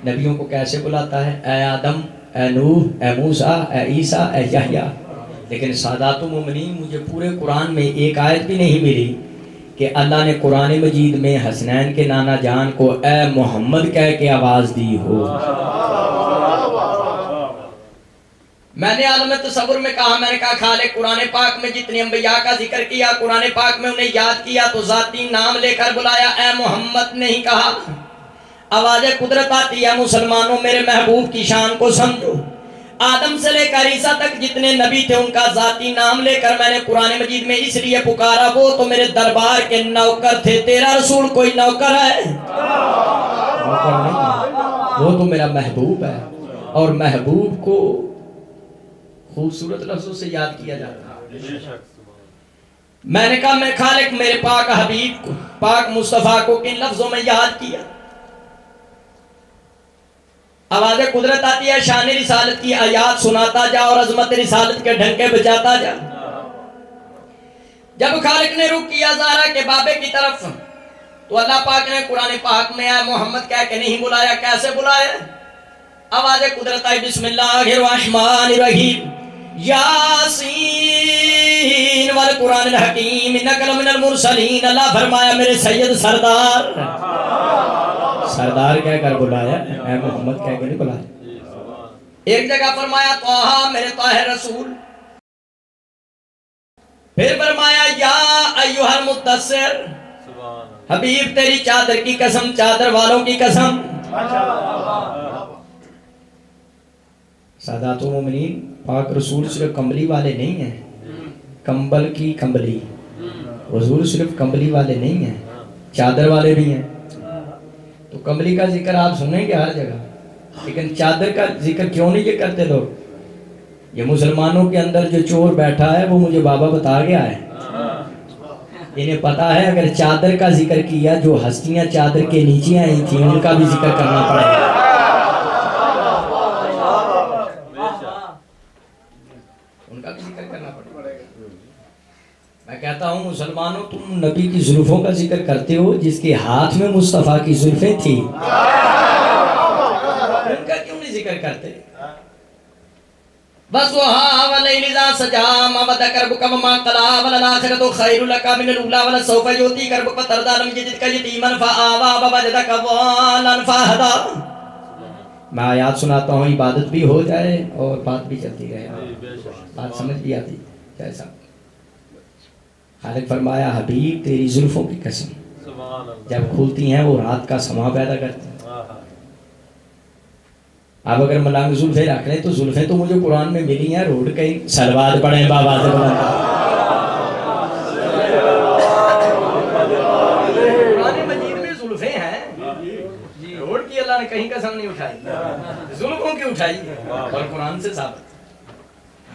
نبیوں کو کیسے بلاتا ہے؟ اے آدم، اے نوح، اے موسیٰ، اے عیسیٰ، اے یحییٰ۔ لیکن سادات و مومنین مجھے پورے قرآن میں ایک آیت بھی نہیں ملی کہ اللہ نے قرآن مجید میں حسنین کے نانا جان کو اے محمد کہہ کے آواز دی ہو۔ میں نے عالم تصور میں کہا، میں نے کہا خالق قرآن پاک میں جتنے انبیاء کا ذکر کیا، قرآن پاک میں انہیں یاد کیا تو ذاتی نام لے کر بلایا، اے محمد نہیں کہا۔ آواز قدرت آتی ہے مسلمانوں، میرے محبوب کی شان کو سمجھو۔ آدم سے لے کر عیسیٰ تک جتنے نبی تھے ان کا ذاتی نام لے کر میں نے قرآن مجید میں اس لیے پکارا، وہ تو میرے دربار کے نوکر تھے، تیرا رسول کوئی نوکر ہے؟ نوکر نہیں، وہ تو میرا محبوب ہے، اور محبوب کو خوبصورت لفظوں سے یاد کیا جاتا ہے۔ میں نے کہا میں خالق میرے پاک حبیب کو، پاک مصطفیٰ کو کن لفظوں میں یاد کیا؟ آواز قدرت آتی ہے، شان رسالت کی آیات سناتا جا اور عظمت رسالت کے ڈھنکے بجاتا جا۔ جب خالق نے رخ کیا زہرا کے بابے کی طرف تو اللہ پاک نے قرآن پاک میں اے محمد کہہ کے نہیں بلایا، کیسے بلایا؟ آواز قدرت آئی، بسم اللہ الرحمن الرحیم، یاسین والقرآن الحکیم انک لمن المرسلین، اللہ فرمایا میرے سید سردار، سردار کہہ کر بلایا، اے محمد کہہ کے نہیں بلایا۔ ایک جگہ فرمایا طٰہٰ میرے طاہر رسول، پھر فرمایا یا ایھا المدثر، حبیب تیری چادر کی قسم، چادر والوں کی قسم۔ سادات و مومنین پاک رسول صرف کمبلی والے نہیں ہیں، کمبل کی کمبلی، حضور صرف کمبلی والے نہیں ہیں، چادر والے بھی ہیں۔ تو کمبلی کا ذکر آپ سنیں گے ہر جگہ، لیکن چادر کا ذکر کیوں نہیں یہ کرتے لوگ؟ یہ مسلمانوں کے اندر جو چور بیٹھا ہے وہ مجھے بابا بتا گیا ہے، انہیں پتا ہے اگر چادر کا ذکر کیا جو ہستیاں چادر کے نیچے آئی تھیں ان کا بھی ذکر کرنا پڑے گا۔ ان کا بھی ذکر کرنا پڑے گا۔ میں کہتا ہوں مسلمانوں تم نبی کی زلفوں کا ذکر کرتے ہو جس کے ہاتھ میں مصطفیٰ کی زلفیں تھی، ان کا کیوں نہیں ذکر کرتے؟ وَضُحَىٰ وَاللَّيْلِ إِذَا سَجَىٰ مَا وَدَّعَكَ رَبُّكَ وَمَا قَلَىٰ وَلَلْآخِرَةُ خَيْرٌ لَكَ مِنَ الْأُولَىٰ وَلَسَوْفَ يُعْطِيكَ رَبُّكَ فَتَرْضَىٰ أَلَمْ يَجِدْكَ يَتِيمًا فَآوَىٰ وَوَجَدَكَ ضَالًّا فَهَدَىٰ۔ میں آیات سناتا ہوں، عبادت بھی ہو جائے اور بات بھی چلتی رہے، بات سمجھ بھی آتی جیسا۔ خالق فرمایا حبیب تیری زلفوں کی قسم، جب کھولتی ہیں وہ رات کا سما پیدا کرتی ہیں۔ آپ اگر ملانگ زلفیں رکھ لیں تو زلفیں تو مجھے قرآن میں ملی ہیں، روڈ کہیں سلوات پڑھیں بابا سے بلند۔ قرآن مجید میں زلفیں ہیں، روڈ کی اللہ نے کہیں قسم نہیں اٹھائی، زلفوں کی اٹھائی اور قرآن سے ثابت۔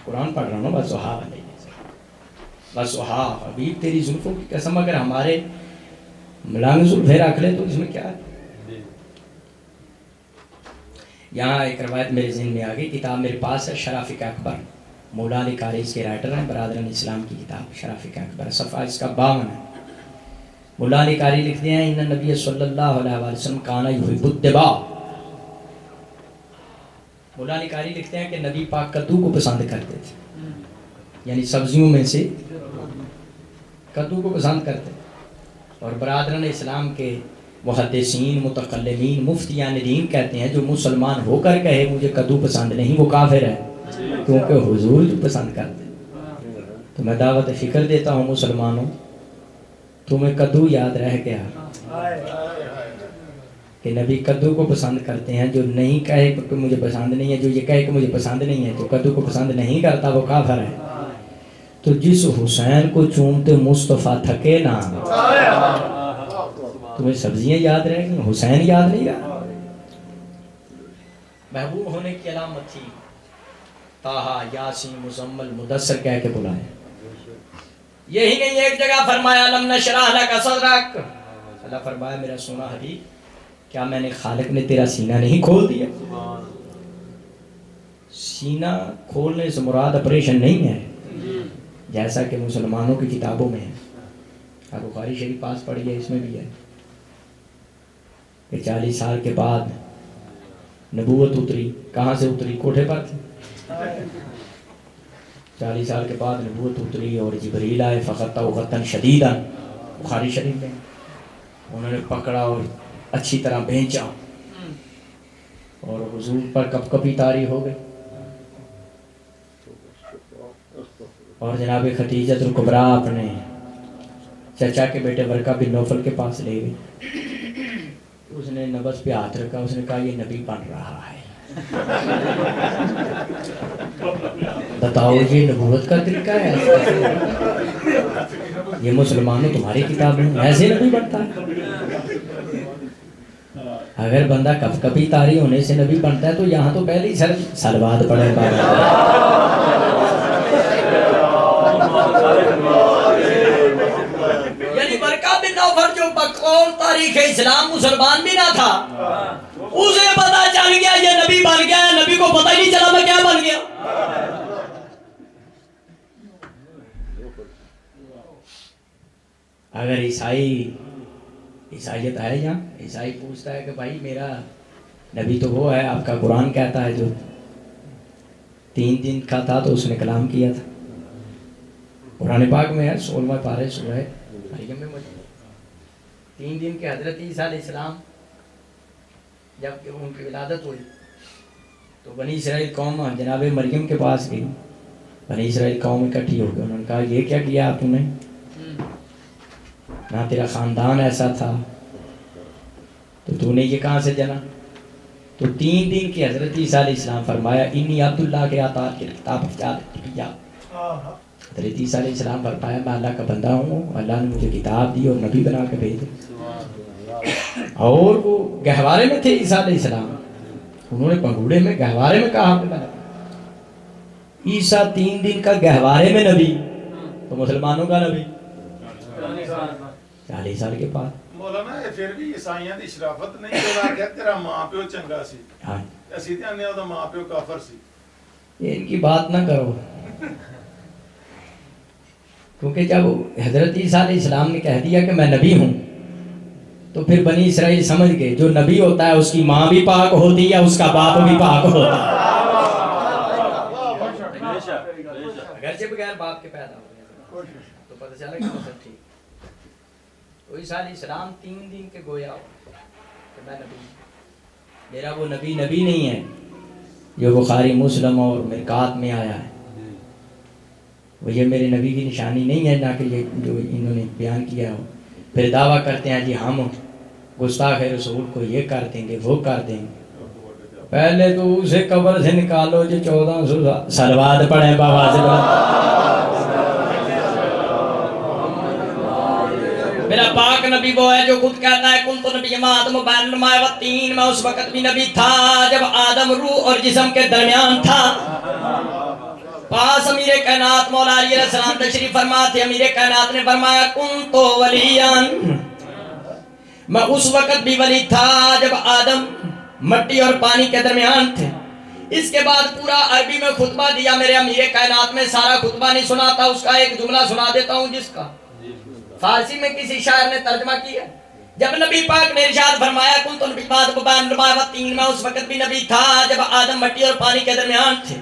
قرآن پڑھ رہا ہوں بس وہاں بس وہاں حبیب تیری زلفوں کی قسم، اگر ہمارے ملانگ زلفے رکھ لے تو اس میں کیا ہے؟ یہاں ایک روایت میرے ذہن میں آ گئی، کتاب میرے پاس ہے، شرافق اکبر، مولا علی قاری اس کے رائٹر ہیں، برادران اسلام کی کتاب شرافق اکبر، صفحہ اس کا 52 ہے۔ مولا علی قاری لکھتے ہیں ان نبی صلی اللہ علیہ وسلم کانا یحب الدباء، مولا علی قاری لکھتے ہیں کہ نبی پاک کدو کو پسند کرتے تھے، یعنی سبزیوں میں سے کدو کو پسند کرتے تھے۔ اور برادران اسلام کے محدثین، متکلمین، مفتیان دین کہتے ہیں جو مسلمان ہو کر کہے مجھے کدو پسند نہیں وہ کافر ہے، کیونکہ حضور جو پسند کرتے ہیں۔ تو میں دعوت فکر دیتا ہوں مسلمانوں، تمہیں کدو یاد رہ گیا کہ نبی کدو کو پسند کرتے ہیں، جو نہیں کہے کہ مجھے پسند نہیں ہے، جو یہ کہے کہ مجھے پسند نہیں ہے، جو کدو کو پسند نہیں کرتا وہ کافر ہے۔ تو جس حسین کو چومتے مصطفیٰ تھکے نا، تمہیں سبزیاں یاد رہیں گی، حسین یاد نہیں رہا۔ محبوب ہونے کی علامت تھی طٰہٰ، یاسین، مزمل، مدثر کہہ کے بلائے۔ یہی نہیں ایک جگہ فرمایا لم نشرح لک صدرک، اللہ فرمایا میرا سونا حبیب کیا میں نے خالق نے تیرا سینہ نہیں کھول دیا؟ سینہ کھولنے سے مراد آپریشن نہیں ہے، جیسا کہ مسلمانوں کی کتابوں میں ہے۔ بخاری شریف پاس پڑھی ہے، اس میں بھی ہے کہ 40 سال کے بعد نبوت اتری۔ کہاں سے اتری؟ کوٹھے پر تھی۔ 40 سال کے بعد نبوت اتری اور جبریل آئے، فَخَطَّهُ خَطًّا شَدِيدًا، بخاری شریف میں انہوں نے پکڑا اور اچھی طرح بھینچا اور حضور پر کپ کپی طاری ہو گئی، اور جناب خدیجہ الکبریٰ اپنے چچا کے بیٹے ورقہ بن نوفل کے پاس لے گئی، اس نے نبض پہ ہاتھ رکھا، اس نے کہا یہ نبی بن رہا ہے۔ بتاؤ یہ نبوت کا طریقہ ہے؟ یہ مسلمانوں تمہاری کتاب میں ایسے نبی بنتا ہے؟ اگر بندہ کپ کپی طاری ہونے سے نبی بنتا ہے تو یہاں تو پہلے ہی سلوات پڑھے گا۔ یعنی ورقہ بن نوفل جو بقول تاریخ اسلام مسلمان بھی نہ تھا، اسے پتا چل گیا یہ نبی بن گیا ہے، نبی کو پتہ ہی نہیں چلا میں کیا بن گیا۔ اگر عیسائیت ہے یہاں، عیسائی پوچھتا ہے کہ بھائی میرا نبی تو وہ ہے آپ کا قرآن کہتا ہے جو 3 دن کا تھا تو اس نے کلام کیا تھا۔ قرآن پاک میں ہے 16واں پارہ سورہ مریم میں موجود 3 دن کے حضرت عیسیٰ علیہ السلام جب ان کی ولادت ہوئی تو بنی اسرائیل قوم جناب مریم کے پاس گئی، بنی اسرائیل قوم اکٹھی ہو گئی، انہوں نے کہا یہ کیا کیا آپ نے؟ نہ تیرا خاندان ایسا تھا تو نے یہ کہاں سے جنا؟ تو 3 دن کی حضرت عیسیٰ علیہ السلام فرمایا انی عبداللہ کے عطا کی کتاب حضرت عیسیٰ علیہ السلام فرمایا میں اللہ کا بندہ ہوں، اللہ نے مجھے کتاب دی اور نبی بنا کے بھیجا۔ اور وہ گہوارے میں تھے عیسیٰ علیہ السلام، انہوں نے پنگوڑے میں گہوارے میں کہا عیسیٰ 3 دن کا گہوارے میں نبی تو مسلمانوں کا نبی 40 سال کے بعد۔ مولانا پھر بھی عیسائیاں دی شرافت نہیں جو کہ تیرا ماں پیو چنگا سی، اسی تے نے او ماں پیو کافر سی۔ یہ ان کی بات نہ کرو، کیونکہ جب حضرت عیسیٰ علیہ السلام نے کہہ دیا کہ میں نبی ہوں تو پھر بنی اسرائیل سمجھ گئے جو نبی ہوتا ہے اس کی ماں بھی پاک ہوتی ہے، اس کا باپ بھی پاک ہوتا ہے، اگرچہ بغیر باپ کے پیدا ہو گئے تو پتہ چلا کہ سب ٹھیک۔ تو عیسیٰ علیہ السلام 3 دن کے گویا ہو کہ میں نبی ہوں، میرا وہ نبی نہیں ہے جو بخاری مسلم اور مرکات میں آیا ہے، وہ یہ میرے نبی کی نشانی نہیں ہے، نہ کہ یہ جو انہوں نے بیان کیا ہو۔ پھر دعویٰ کرتے ہیں جی ہم گستاخ رسول کو یہ کر دیں گے وہ کر دیں گے۔ پہلے تو اسے قبر سے نکالو جو 1400 صلوات پڑھیں بابا سے۔ میرا پاک نبی وہ ہے جو خود کہتا ہے کنت نبی آدم بین الماء والطین، میں اس وقت بھی نبی تھا جب آدم روح اور جسم کے درمیان تھا۔ پاس امیر کائنات مولا علی علیہ السلام تشریف فرما تھے، امیر کائنات نے فرمایا کنت ولیان میں اس وقت بھی ولی تھا جب آدم مٹی اور پانی کے درمیان تھے. اس کے بعد پورا عربی میں خطبہ دیا. میرے امیر کائنات میں سارا خطبہ نہیں سناتا, اس کا ایک جملہ سنا دیتا ہوں جس کا فارسی میں کسی شاعر نے ترجمہ کیا. جب نبی پاک نے ارشاد فرمایا کن تو نبی بات ببین نباوتین, میں اس وقت بھی نبی تھا جب آدم مٹی اور پانی کے درمیان تھے.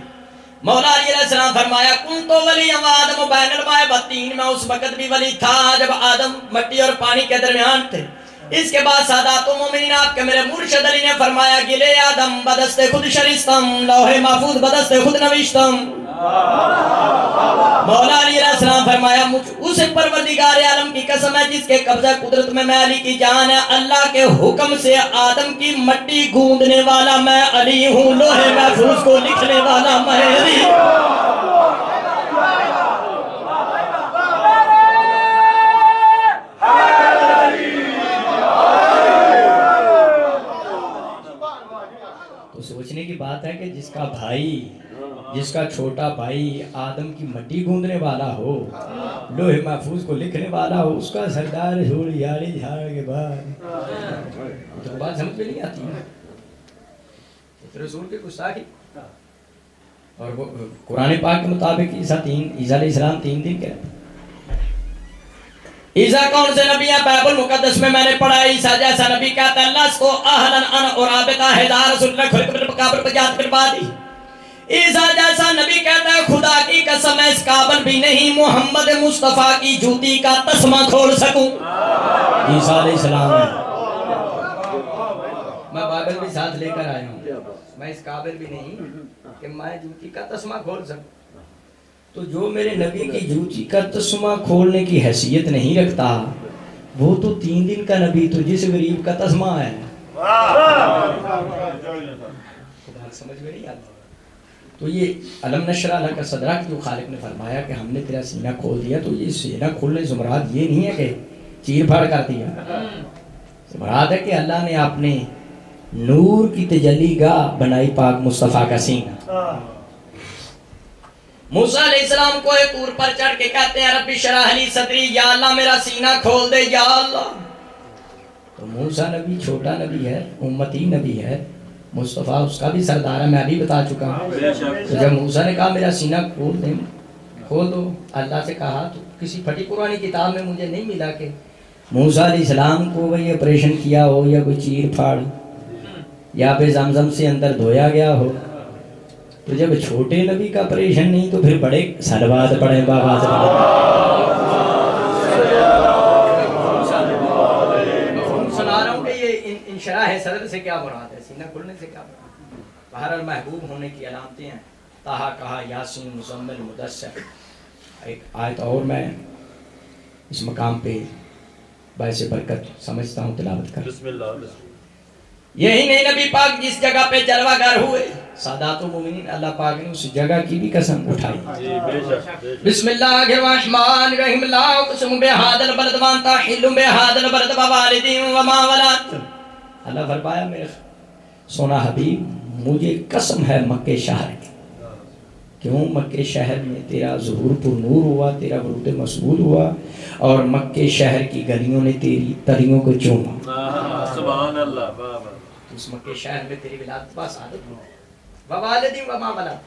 مولا علی علیہ السلام فرمایا کن تو ولی آدم بین نباوتین, میں اس وقت بھی ولی تھا جب آدم مٹی اور پانی کے درمیان تھے. اس کے بعد سادات و مومنین آپ کے میرے مرشد علی نے فرمایا گلے آدم بدست خود شرستم, لوح محفوظ بدست خود نوشتم. مولا علی علیہ السلام فرمایا اس پروردگار عالم کی قسم ہے جس کے قبضہ قدرت میں علی کی جان ہے, اللہ کے حکم سے آدم کی مٹی گوندنے والا میں علی ہوں, لوح محفوظ کو لکھنے والا میں علی. سوچنے کی بات ہے کہ جس کا بھائی, جس کا چھوٹا بھائی آدم کی مٹی گوندنے والا ہو, لوح محفوظ کو لکھنے والا ہو, اس کا سردار جھوڑی یاری جھاڑ کے بعد تو بات سمجھ میں نہیں آتی ہے. رسول کے گستاخی. اور وہ قرآن پاک کے مطابق عیسیٰ علیہ السلام 3 دن کے عیسیٰ کون سے نبی ہے؟ بائبل مقدس میں نے پڑھا عیسیٰ جیسا نبی کہتا ہے لستو اہلن ان اورابطہ ہدار رسول اللہ خلق پر مقابر پر جات پر بادی. عیسیٰ جیسا نبی کہتا ہے خدا کی قسم ہے اس قابل بھی نہیں محمد مصطفیٰ کی جوتی کا تسمہ کھول سکوں. عیسیٰ علیہ السلام ہے. میں بائبل بھی ساتھ لے کر آیا ہوں, میں اس قابل بھی نہیں کہ میں جوتی کا تسمہ کھول سکوں. تو جو میرے نبی کی جوتی کا تسمہ کھولنے کی حیثیت نہیں رکھتا وہ تو 3 دن کا نبی تو جس غریب کا تسمہ ہے. سمجھ میں نہیں آتا. تو یہ علم نشرح لک صدرک جو خالق نے فرمایا کہ ہم نے تیرا سینہ کھول دیا, تو یہ سینہ کھولنے سے مراد یہ نہیں ہے کہ چیر پھاڑ کر دیا. مراد ہے کہ اللہ نے اپنے نور کی تجلی گاہ بنائی پاک مصطفیٰ کا سینہ. موسیٰ علیہ السلام کو طور پر چڑھ کے کہتے ہیں رب اشرح لی صدری, یا اللہ میرا سینہ کھول دے یا اللہ. تو موسیٰ نبی چھوٹا نبی ہے, امتی نبی ہے, مصطفیٰ اس کا بھی سردار ہے, میں ابھی بتا چکا ہوں. تو جب موسیٰ نے کہا میرا سینہ کھول دیں, کھول دو, اللہ سے کہا تو کسی پھٹی پرانی کتاب میں مجھے نہیں ملا کہ موسیٰ علیہ السلام کو وہی آپریشن کیا ہو یا کوئی چیر پھاڑ یا پہ زمزم سے اندر دھویا گیا ہو. تو جب چھوٹے نبی کا آپریشن نہیں تو پھر بڑے سلوات پڑھیں بابا سے سنا رہا ہوں کہ یہ انشراح صدر سے کیا مراد ہے, سینہ کھلنے سے کیا مراد ہے. بہرحال محبوب ہونے کی علامتیں ہیں. تاہا کہا یاسین مزمل مدثر. ایک آیت اور میں اس مقام پہ باعث برکت سمجھتا ہوں, تلاوت کر. بسم اللہ. یہی نہیں نبی پاک جس جگہ پہ جلوہ گر ہوئے سادات و مومنین, اللہ پاک نے اس جگہ کی بھی قسم اٹھائی. بسم اللہ الرحمن الرحیم. لا اقسم بہذا البلد وانت حل بہذا البلد ووالد وما ولد. اللہ فرمایا میرے سونا حبیب مجھے قسم ہے مکہ شہر کی. کیوں؟ مکہ شہر میں تیرا ظہور پر نور ہوا, تیرا ورود مسعود ہوا, اور مکہ شہر کی گلیوں نے تیری تریوں کو چوما. سبحان اللہ. اس مکہ شہر میں تیری ولادت با سعادت ہو. ووالد وما ولد.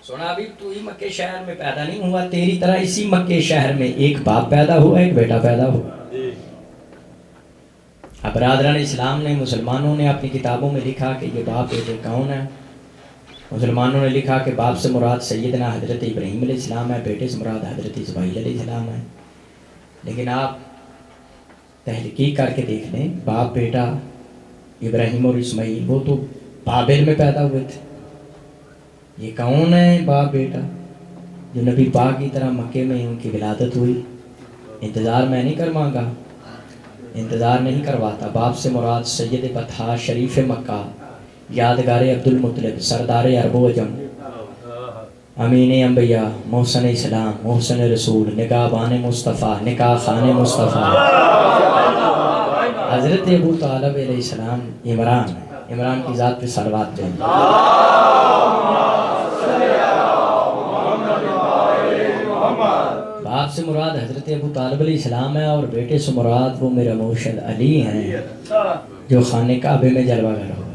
سونا ابھی تو ہی مکہ شہر میں پیدا نہیں ہوا, تیری طرح اسی مکہ شہر میں ایک باپ پیدا ہوا, ایک بیٹا پیدا ہوا. اب برادران اسلام نے, مسلمانوں نے اپنی کتابوں میں لکھا کہ یہ باپ بیٹے کون ہیں. مسلمانوں نے لکھا کہ باپ سے مراد سیدنا حضرت ابراہیم علیہ السلام ہے, بیٹے سے مراد حضرت اسماعیل علیہ السلام ہے. لیکن آپ تحقیق کر کے دیکھ لیں, باپ بیٹا ابراہیم اور اسماعیل وہ تو بابل میں پیدا ہوئے تھے. یہ کون ہے باپ بیٹا جو نبی پاک کی طرح مکے میں ان کی ولادت ہوئی؟ انتظار میں نہیں کرواں گا, انتظار نہیں کرواتا. باپ سے مراد سید بطحا شریف مکہ, یادگار عبد المطلب, سردار عرب و عجم, امین انبیاء, محسن اسلام, محسن رسول, نگاہ بان مصطفیٰ, نکاح خان مصطفیٰ, حضرت ابو طالب علیہ السلام. عمران کی ذات پہ صلوات دیں. باپ سے مراد حضرت ابو طالب علیہ السلام ہے، اور بیٹے سے مراد وہ میرا مرشد علی ہیں جو خانہ کعبے میں جلوہ گر ہوئے۔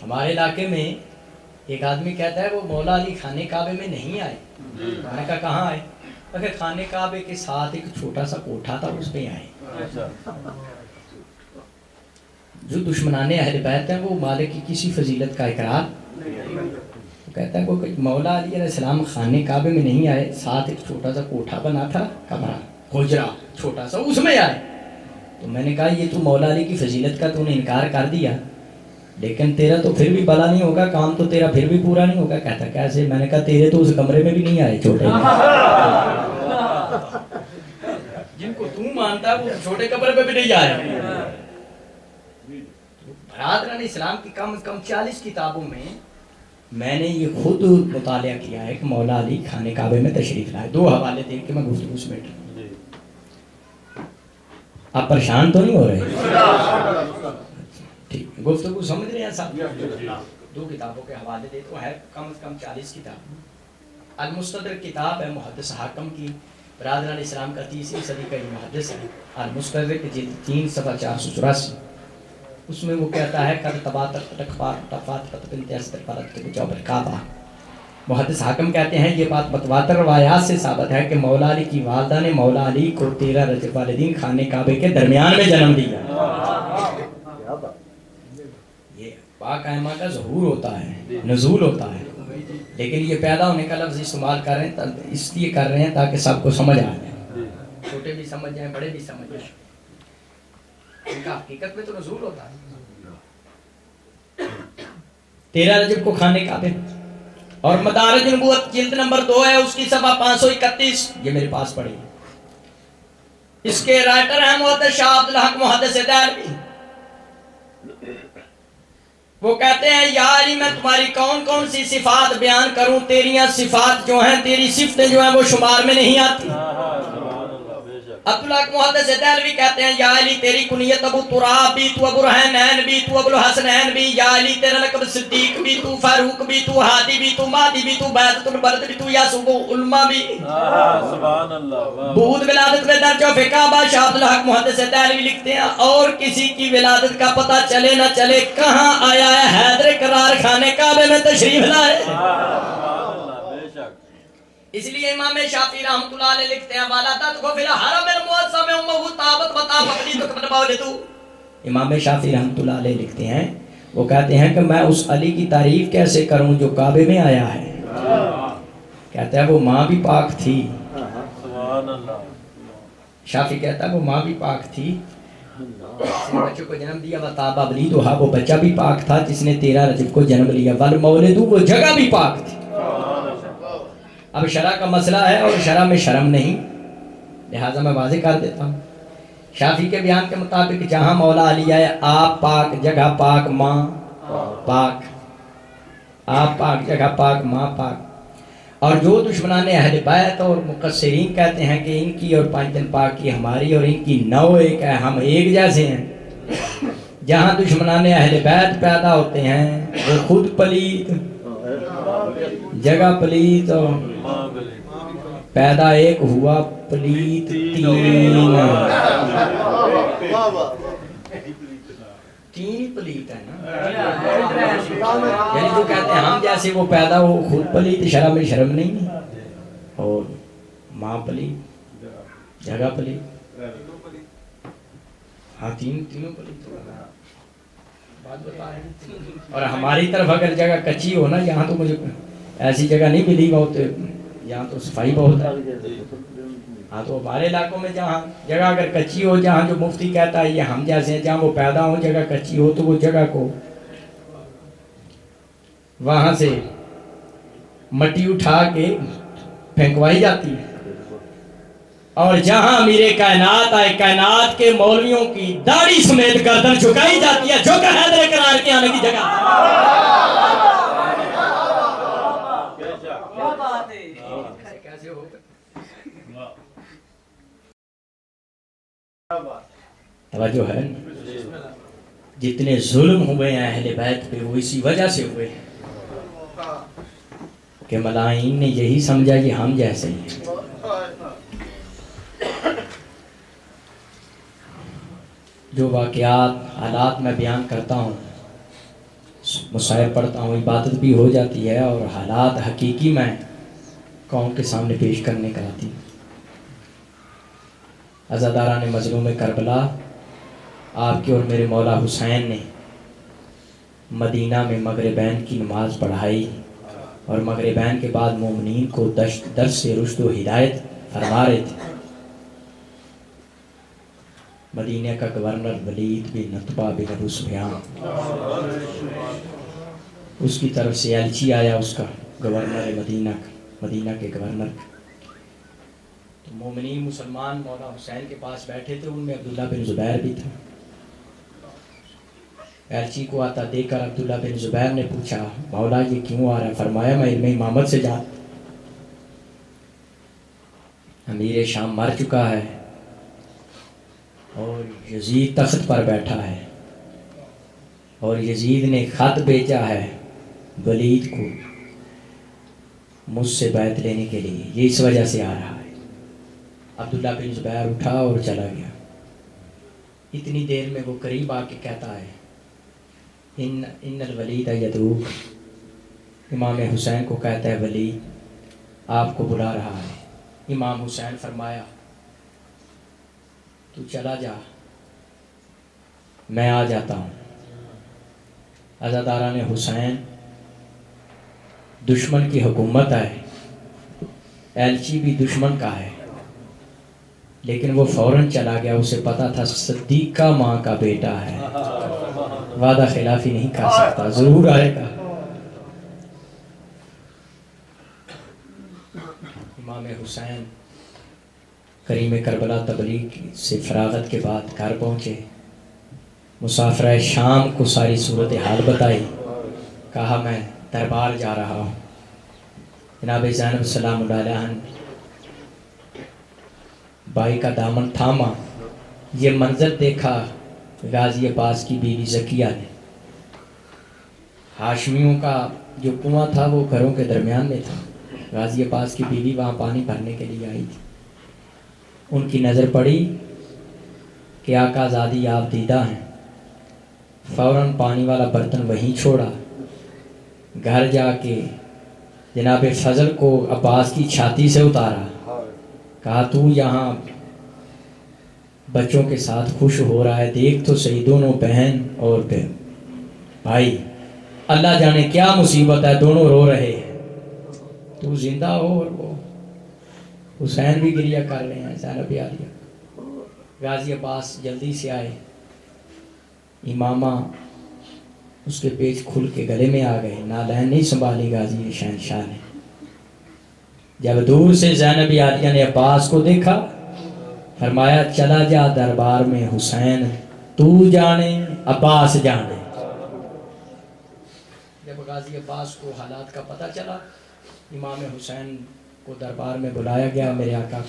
ہمارے علاقے میں ایک آدمی کہتا ہے وہ مولا علی خانہ کعبے میں نہیں آئے۔ میں نے کہا کہاں آئے؟ کہ خانہ کعبے کے ساتھ ایک چھوٹا سا کوٹھا تھا، اس پہ آئے۔ جو دشمنان اہل بیت ہیں وہ مالک کی کسی فضیلت کا اقرار کہتا ہے وہ مولا علی علیہ السلام خانہ کعبے میں نہیں آئے، ساتھ ایک چھوٹا سا کوٹھا بنا تھا، کمرہ حجرہ چھوٹا سا، اس میں آئے۔ تو میں نے کہا یہ تو مولا علی کی فضیلت کا تو نے انکار کر دیا، لیکن تیرا تو پھر بھی بھلا نہیں ہوگا، کام تو تیرا پھر بھی پورا نہیں ہوگا۔ کہتا کیسے؟ میں نے کہا تیرے تو اس کمرے میں بھی نہیں آئے چھوٹے جن کو تو مانتا ہے وہ چھوٹے کمرے میں بھی نہیں آئے۔ برادران اسلام کی کم از کم 40 کتابوں میں نے یہ خود مطالعہ کیا ہے کہ مولا علی خانہ کعبے میں تشریف لائے۔ 2 حوالے دیکھ کے میں گفتگو سمیٹ رہا ہوں۔ آپ پریشان تو نہیں ہو رہے؟ ٹھیک، گفتگو سمجھ رہے ہیں سب؟ 2 کتابوں کے حوالے دے تو ہے کم از کم 40 کتاب۔ المستدرک کتاب ہے محدث حاکم کی، برادران اسلام کا 30ویں صدی کا یہ محدث ہے۔ المستدرک جلد 3 صفحہ 484، اس میں وہ کہتا ہے قد تباتر تکفار تفات قد بنت اسدر فرد کے بجوب الکعبہ۔ محدث حاکم کہتے ہیں یہ بات متواتر روایات سے ثابت ہے کہ مولا علی کی والدہ نے مولا علی کو 13 رجب والدین خانہ کعبے کے درمیان میں جنم دیا۔ یہ پاک ائمہ کا ظہور ہوتا ہے، نزول ہوتا ہے، لیکن یہ پیدا ہونے کا لفظ استعمال کر رہے ہیں اس لیے کر رہے ہیں تاکہ سب کو سمجھ آ جائے، چھوٹے بھی سمجھ جائیں، بڑے بھی سمجھ جائیں۔ ان کا حقیقت میں تو نزول ہوتا ہے۔ 13 رجب کو خانہ کعبے، اور مدارج نبوت جلد نمبر 2 ہے، اس کی صفحہ 531، یہ میرے پاس پڑھی ہے۔ اس کے رائٹر ہیں محدث شاہ عبدالحق محدث دہلوی۔ وہ کہتے ہیں یا علی میں تمہاری کون کون سی صفات بیان کروں، تیریاں صفات جو ہیں، تیری صفتیں جو ہیں وہ شمار میں نہیں آتی۔ عبدالحق محدث دہلوی کہتے ہیں یا علی تیری کنیت ابو تراب بھی، تو ابو رحینین بھی، تو ابو الحسنین بھی، یا علی تیرا لقب صدیق بھی، تو فاروق بھی، تو ہادی بھی، تو مہدی بھی، تو بیعت البرد بھی، تو یاسوب علماء بھی۔ سبحان اللہ۔ بود ولادت میں درج و فقہ بادشاہ عبدالحق محدث دہلوی لکھتے ہیں اور کسی کی ولادت کا پتہ چلے نہ چلے کہاں آیا ہے حیدر کرار خانہ کعبے میں تشریف لائے۔ اس لیے امام شافعی رحمۃ اللہ علیہ لکھتے ہیں والدت کو فی الحرم المعظم امہ تابت بتا فقدی تکمن مولدو۔ امام شافعی رحمۃ اللہ علیہ لکھتے ہیں، وہ کہتے ہیں کہ میں اس علی کی تعریف کیسے کروں جو کعبے میں آیا ہے۔ کہتا ہے وہ ماں بھی پاک تھی۔ شافعی کہتا ہے وہ ماں بھی پاک تھی، جس نے بچوں کو جنم دیا، وطابہ ولیدہا وہ بچہ بھی پاک تھا جس نے 13 رجب کو جنم لیا، والمولدو وہ جگہ بھی پاک تھی۔ اب شرع کا مسئلہ ہے اور شرع میں شرم نہیں، لہٰذا میں واضح کر دیتا ہوں۔ شافعی کے بیان کے مطابق جہاں مولا علی آئے آپ پاک، جگہ پاک، ماں پاک، آپ پاک، جگہ پاک، ماں پاک۔ اور جو دشمنان اہل بیت اور مقصرین کہتے ہیں کہ ان کی اور 5 دن پاک کی ہماری اور ان کی نو ایک ہے، ہم ایک جیسے ہیں، جہاں دشمنان اہل بیت پیدا ہوتے ہیں وہ خود پلید، جگہ پلیت، اور پیدا ایک ہوا پلیت 3 پلیت ہے نا، یعنی جو کہتے ہیں ہم جیسے وہ پیدا وہ خود پلیت، شرم میں شرم نہیں ہے، اور ماں پلیت، جگہ پلیت، ہاں تینوں پلیت بات بتا رہے ہیں۔ اور ہماری طرف اگر جگہ کچی ہو نا، یہاں تو مجھے ایسی جگہ نہیں ملی بہت، یہاں تو صفائی بہت ہے، ہاں تو ہمارے علاقوں میں جہاں جگہ اگر کچی ہو، جہاں جو مفتی کہتا ہے یہ ہم جیسے ہیں، جہاں وہ پیدا ہو جگہ کچی ہو تو وہ جگہ کو وہاں سے مٹی اٹھا کے پھینکوائی جاتی ہے، اور جہاں امیر کائنات آئے کائنات کے مولویوں کی داڑھی سمیت گردن جھکائی جاتی ہے، جو کہ حیدر کرار کے آنے کی جگہ۔ توجہ ہے، جتنے ظلم ہوئے ہیں اہل بیت پہ وہ اسی وجہ سے ہوئے ہیں کہ ملائین نے یہی سمجھا کہ ہم جیسے ہی ہیں، جو واقعات حالات میں بیان کرتا ہوں، مصائب پڑھتا ہوں، عبادت بھی ہو جاتی ہے اور حالات حقیقی میں قوم کے سامنے پیش کرنے کا آتی ہوں۔ عزاداران مظلوم کربلا، آپ کے اور میرے مولا حسین نے مدینہ میں مغربین کی نماز پڑھائی اور مغربین کے بعد مومنین کو درس رشد و ہدایت فرما رہے تھے۔ مدینہ کا گورنر ولید بن عتبہ بن ابو سفیان، اس کی طرف سے ایلچی آیا، اس کا گورنر مدینہ کے گورنر کا۔ تو مومنین مسلمان مولا حسین کے پاس بیٹھے تھے، ان میں عبداللہ بن زبیر بھی تھا۔ ایلچی کو آتا دیکھ کر عبداللہ بن زبیر نے پوچھا، مولا یہ کیوں آ رہا ہے؟ فرمایا میں علم امامت سے جاتا، امیر شام مر چکا ہے اور یزید تخت پر بیٹھا ہے، اور یزید نے خط بھیجا ہے ولید کو مجھ سے بیعت لینے کے لیے، یہ اس وجہ سے آ رہا ہے۔ عبداللہ بن زبیر اٹھا اور چلا گیا۔ اتنی دیر میں وہ قریب آ کے کہتا ہے، ان الولید یدعوک، امام حسین کو کہتا ہے ولید آپ کو بلا رہا ہے۔ امام حسین فرمایا تو چلا جا، میں آ جاتا ہوں۔ عزاداران حسین، دشمن کی حکومت ہے، ایلچی بھی دشمن کا ہے، لیکن وہ فوراً چلا گیا، اسے پتا تھا صدیقہ ماں کا بیٹا ہے، وعدہ خلافی نہیں کر سکتا، ضرور آئے گا۔ امام حسین کریم کربلا تبلیغ سے فراغت کے بعد گھر پہنچے، مسافرہ شام کو ساری صورتحال بتائی، کہا میں دربار جا رہا ہوں۔ جناب زینب سلام اللہ علیہ نے بھائی کا دامن تھاما، یہ منظر دیکھا غازی عباس کی بیوی زکیہ نے۔ ہاشمیوں کا جو کنواں تھا وہ گھروں کے درمیان میں تھا، غازی عباس کی بیوی وہاں پانی بھرنے کے لیے آئی تھی۔ ان کی نظر پڑی کہ آقا زادی آپ دیدہ ہیں، فوراً پانی والا برتن وہیں چھوڑا، گھر جا کے جناب فضل کو عباس کی چھاتی سے اتارا، کہا تو یہاں بچوں کے ساتھ خوش ہو رہا ہے، دیکھ تو صحیح دونوں بہن اور بھائی، اللہ جانے کیا مصیبت ہے، دونوں رو رہے ہیں، تو زندہ ہو اور وہ حسین بھی گریہ کر رہے ہیں، زینب عالیہ۔ غازی عباس جلدی سے آئے، امامہ اس کے پیچ کھل کے گلے میں آ گئے، نالین نہیں سنبھالی غازی شہنشاہ نے۔ جب دور سے زینب عالیہ نے عباس کو دیکھا، فرمایا چلا جا دربار میں حسین، تو جانے عباس جانے۔ جب غازی عباس کو حالات کا پتہ چلا، امام حسین کو دربار میں بلایا گیا، میرے آقا۔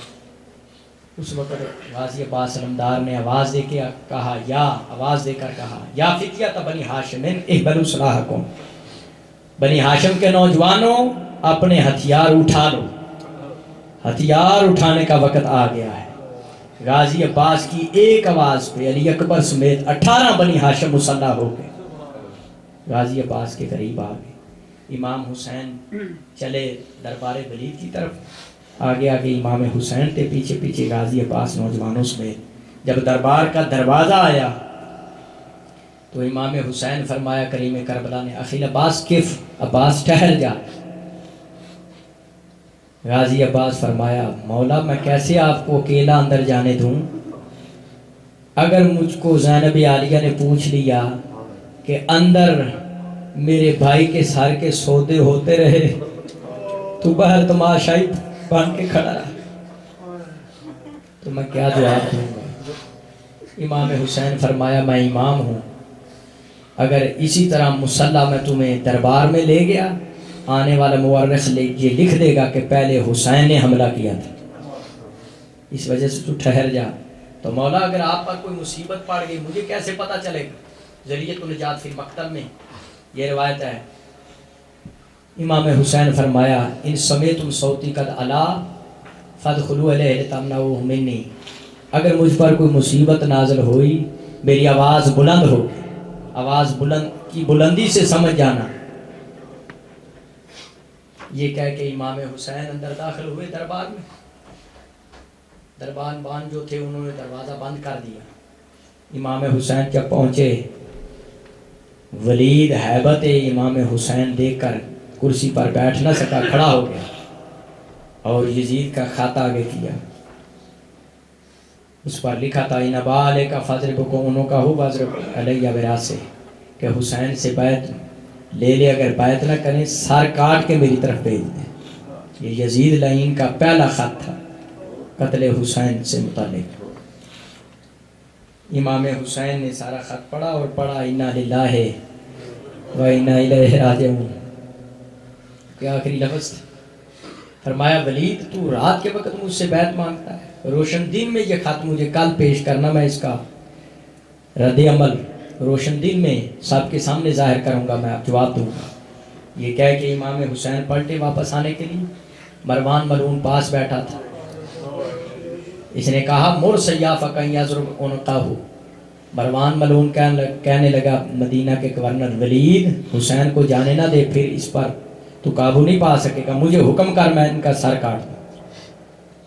اس وقت غازی عباس علمدار نے آواز دے کے کہا، آواز دے کر کہا، یا فتیۃ بنی ہاشم احبلوا سلاحکم، بنی ہاشم کے نوجوانوں اپنے ہتھیار اٹھا لو، ہتھیار اٹھانے کا وقت آ گیا ہے۔ غازی عباس کی ایک آواز پہ علی اکبر سمیت 18 بنی ہاشم مسلح ہو گئے، غازی عباس کے قریب آ گئے۔ امام حسین چلے دربار ولید کی طرف، آگے آگے امام حسین تھے، پیچھے پیچھے غازی عباس نوجوانوں سمیت۔ جب دربار کا دروازہ آیا تو امام حسین فرمایا کریم کربلا نے، اخی عباس کف، عباس ٹھہر جا۔ غازی عباس فرمایا، مولا میں کیسے آپ کو اکیلا اندر جانے دوں؟ اگر مجھ کو زینب عالیہ نے پوچھ لیا کہ اندر میرے بھائی کے سر کے سودے ہوتے رہے تو باہر تماشائی بن کے کھڑا رہا، تو میں کیا جواب دوں گا؟ امام حسین فرمایا میں امام ہوں، اگر اسی طرح مسلح میں تمہیں دربار میں لے گیا، آنے والا مورخ یہ لکھ دے گا کہ پہلے حسین نے حملہ کیا تھا، اس وجہ سے تو ٹھہر جا۔ تو مولا اگر آپ پر کوئی مصیبت پڑ گئی مجھے کیسے پتہ چلے گا؟ ذریعۃ النجات فی المقتل میں یہ روایت ہے۔ امام حسین فرمایا، ان سمیتم صوتی قد علا فادخلوا علیہ لتمنعوہ منی، اگر مجھ پر کوئی مصیبت نازل ہوئی میری آواز بلند ہو گئی. آواز بلند کی بلندی سے سمجھ جانا. یہ کہہ کے امام حسین اندر داخل ہوئے دربار میں. دربان بان جو تھے انہوں نے دروازہ بند کر دیا. امام حسین جب پہنچے ولید ہیبت امام حسین دیکھ کر کرسی پر بیٹھ نہ سکا, کھڑا ہو گیا اور یزید کا خط آگے کیا. اس پر لکھا تھا ان ابالے کا فضر بکو انہوں کا ہو بازر علیہ وراثے, کہ حسین سے بیعت لے لے, اگر بیعت نہ کریں سر کاٹ کے میری طرف بھیج دیں. یہ یزید لعین کا پہلا خط تھا قتل حسین سے متعلق. امام حسین نے سارا خط پڑھا اور پڑھا انا للہ و انا الیہ راجعون کہ آخری لفظ تھا. فرمایا ولید تو رات کے وقت مجھ سے بیعت مانگتا ہے, روشن دن میں یہ خط مجھے کل پیش کرنا, میں اس کا رد عمل روشن دن میں سب کے سامنے ظاہر کروں گا, میں جواب دوں گا. یہ کہہ کہ امام حسین پلٹے واپس آنے کے لیے. مروان ملعون پاس بیٹھا تھا. اس نے کہا مر سیاف کہیں یضرب عنقہ. مروان ملعون کہنے لگا مدینہ کے گورنر ولید حسین کو جانے نہ دے, پھر اس پر تو قابو نہیں پا سکے گا, مجھے حکم کر میں ان کا سر کاٹ دوں.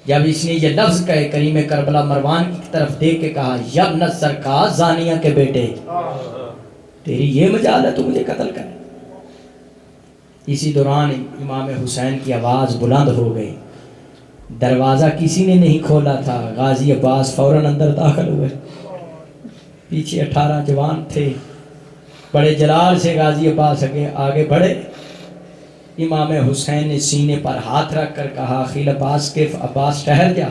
جب اس نے یہ لفظ کہے کریم کربلا مروان کی طرف دیکھ کے کہا یبن سرکار زانیہ کے بیٹے, تیری یہ مجال ہے تو مجھے قتل کر. اسی دوران امام حسین کی آواز بلند ہو گئی. دروازہ کسی نے نہیں کھولا تھا. غازی عباس فوراً اندر داخل ہوئے. پیچھے 18 جوان تھے. بڑے جلال سے غازی عباس آگے بڑھے. امام حسین نے سینے پر ہاتھ رکھ کر کہا اخیل عباس کیف, عباس ٹھہر جا.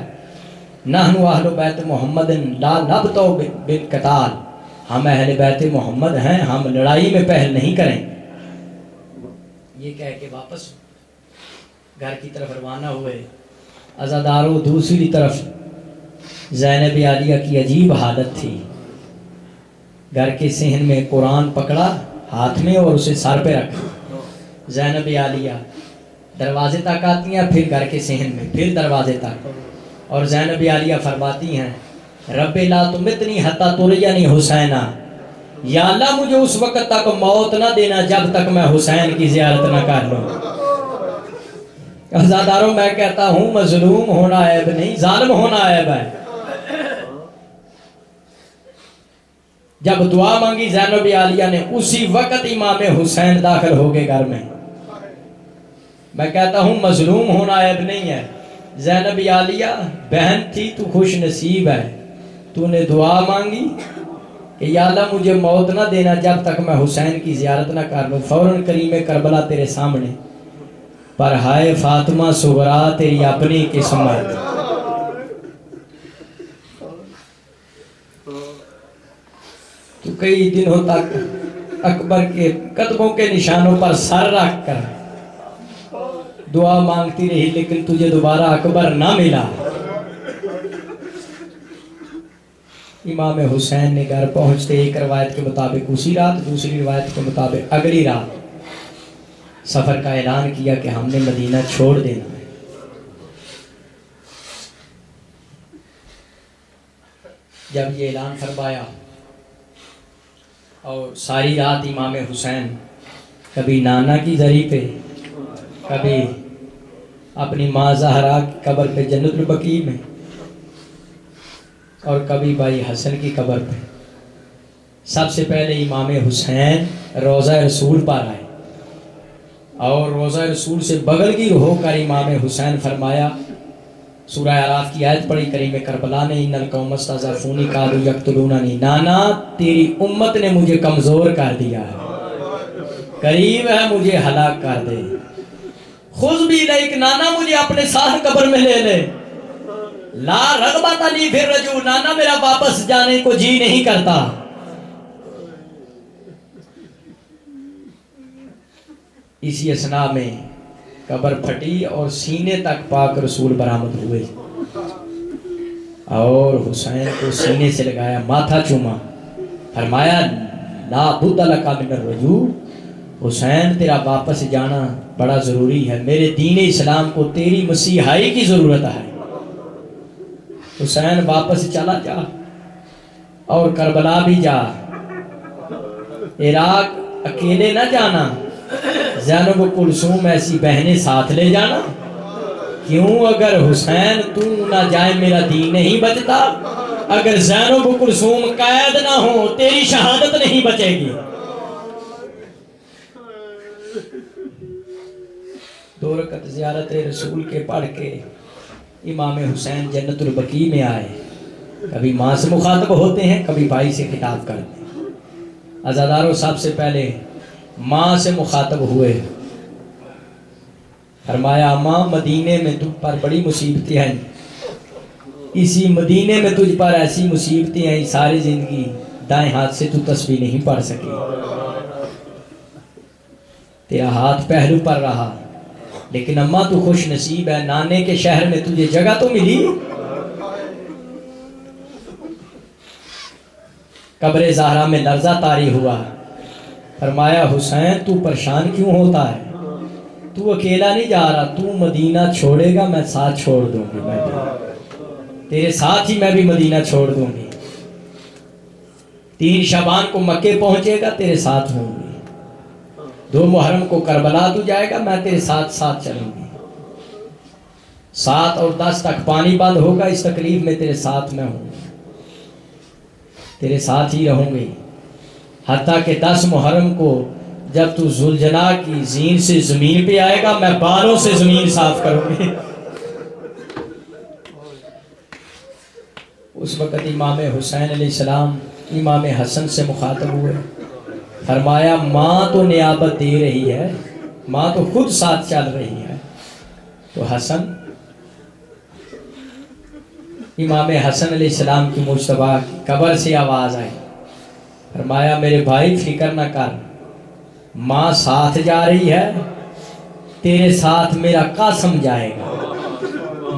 نحن اہل بیت محمد لا نبتو بالقتال, ہم اہل بیت محمد ہیں, ہم لڑائی میں پہل نہیں کریں. یہ کہہ کے واپس گھر کی طرف روانہ ہوئے. عزاداروں دوسری طرف زینب عالیہ کی عجیب حالت تھی. گھر کے صحن میں قرآن پکڑا ہاتھ میں اور اسے سر پہ رکھا. زینب عالیہ دروازے تک آتی ہیں, پھر گھر کے صحن میں, پھر دروازے تک, اور زینب عالیہ فرماتی ہیں رب لا تمتنی حتی ترینی حسینہ, یا اللہ مجھے اس وقت تک موت نہ دینا جب تک میں حسین کی زیارت نہ کر لوں. عزاداروں میں کہتا ہوں مظلوم ہونا عیب نہیں, ظالم ہونا عیب ہے. جب دعا مانگی زینب عالیہ نے, اسی وقت امام حسین داخل ہو گئے گھر میں. میں کہتا ہوں مظلوم ہونا عیب نہیں ہے. زینب عالیہ بہن تھی, تو خوش نصیب ہے, تو نے دعا مانگی کہ یا اللہ مجھے موت نہ دینا جب تک میں حسین کی زیارت نہ کر لوں. فوراً کریم کربلا تیرے سامنے, پر ہائے فاطمہ صغرا تیری اپنی قسمت. تو کئی دنوں تک اکبر کے قدموں کے نشانوں پر سر رکھ کر دعا مانگتی رہی, لیکن تجھے دوبارہ اکبر نہ ملا. امام حسین نے گھر پہنچتے ایک روایت کے مطابق اسی رات, دوسری روایت کے مطابق اگلی رات سفر کا اعلان کیا کہ ہم نے مدینہ چھوڑ دینا ہے. جب یہ اعلان فرمایا اور ساری رات امام حسین کبھی نانا کی زری پہ, کبھی اپنی ماں زہرا کی قبر پہ جنت البقیع میں, اور کبھی بھائی حسن کی قبر پہ. سب سے پہلے امام حسین روضہ رسول پر آئے اور روضہ رسول سے بغل گیر ہو کر امام حسین فرمایا, سورہ اعراف کی آیت پڑھی کریم کربلا نے, ان القوم استضعفونی قالوا یقتلوننی, نانا تیری امت نے مجھے کمزور کر دیا ہے, قریب ہے مجھے ہلاک کر دے. خذ بھی لیک, نانا مجھے اپنے ساتھ قبر میں لے لے. لا رغبت لی فی الرجوع, نانا میرا واپس جانے کو جی نہیں کرتا. اسی اسنا میں قبر پھٹی اور سینے تک پاک رسول برآمد ہوئے اور حسین کو سینے سے لگایا, ماتھا چوما, فرمایا لا بد لک من الرجوع, حسین تیرا واپس جانا بڑا ضروری ہے, میرے دین اسلام کو تیری مسیحائی کی ضرورت ہے. حسین واپس چلا جا اور کربلا بھی جا، عراق اکیلے نہ جانا، زینب و کلثوم ایسی بہنیں ساتھ لے جانا، کیوں اگر حسین تو نہ جائے میرا دین نہیں بچتا، اگر زینب و کلثوم قید نہ ہو تیری شہادت نہیں بچے گی۔ 2 رکعت زیارت رسول کے پڑھ کے امام حسین جنت البقیع میں آئے، کبھی ماں سے مخاطب ہوتے ہیں، کبھی بھائی سے خطاب کرتے ہیں۔ عزاداروں سب سے پہلے ماں سے مخاطب ہوئے، فرمایا ماں مدینے میں تجھ پر بڑی مصیبتیں ہیں، اسی مدینے میں تجھ پر ایسی مصیبتیں ہیں ساری زندگی دائیں ہاتھ سے تو تسبیح نہیں پڑھ سکی، تیرا ہاتھ پہلو پر رہا، لیکن اماں تو خوش نصیب ہے، نانے کے شہر میں تجھے جگہ تو ملی۔ قبر زہرا میں لرزہ طاری ہوا، فرمایا حسین تو پریشان کیوں ہوتا ہے، تو اکیلا نہیں جا رہا، تو مدینہ چھوڑے گا میں ساتھ چھوڑ دوں گی، میں تیرے ساتھ ہی میں بھی مدینہ چھوڑ دوں گی، 3 شعبان کو مکے پہنچے گا تیرے ساتھ ہوں گی، 2 محرم کو کربلا تو جائے گا میں تیرے ساتھ ساتھ چلوں گی، 7 اور 10 تک پانی بند ہوگا، اس تکلیف میں تیرے ساتھ میں ہوں، تیرے ساتھ ہی رہوں گی، حتیٰ کہ 10 محرم کو جب تو ذوالجناح کی زین سے زمین پہ آئے گا میں بالوں سے زمین صاف کروں گی۔ اس وقت امام حسین علیہ السلام امام حسن سے مخاطب ہوئے، فرمایا ماں تو نیابت دے رہی ہے، ماں تو خود ساتھ چل رہی ہے، تو حسن، امام حسن علیہ السلام کی مجتبیٰ کی قبر سے آواز آئی، فرمایا میرے بھائی فکر نہ کر، ماں ساتھ جا رہی ہے، تیرے ساتھ میرا قاسم جائے گا،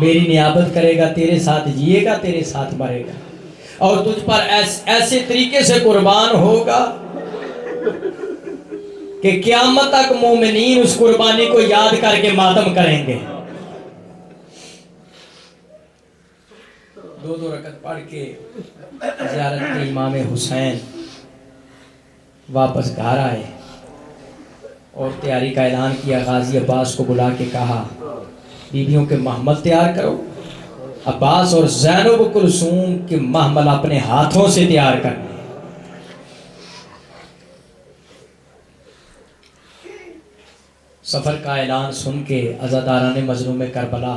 میری نیابت کرے گا، تیرے ساتھ جیے گا، تیرے ساتھ مرے گا، اور تجھ پر ایسے طریقے سے قربان ہوگا کہ قیامت تک مومنین اس قربانی کو یاد کر کے ماتم کریں گے۔ 2 رکعت پڑھ کے زیارت کے امام حسین واپس گھر آئے اور تیاری کا اعلان کیا، غازی عباس کو بلا کے کہا بیویوں کے محمل تیار کرو، عباس اور زینب و کلثوم کے محمل اپنے ہاتھوں سے تیار کرنے۔ سفر کا اعلان سن کے عزاداران مظلوم کربلا،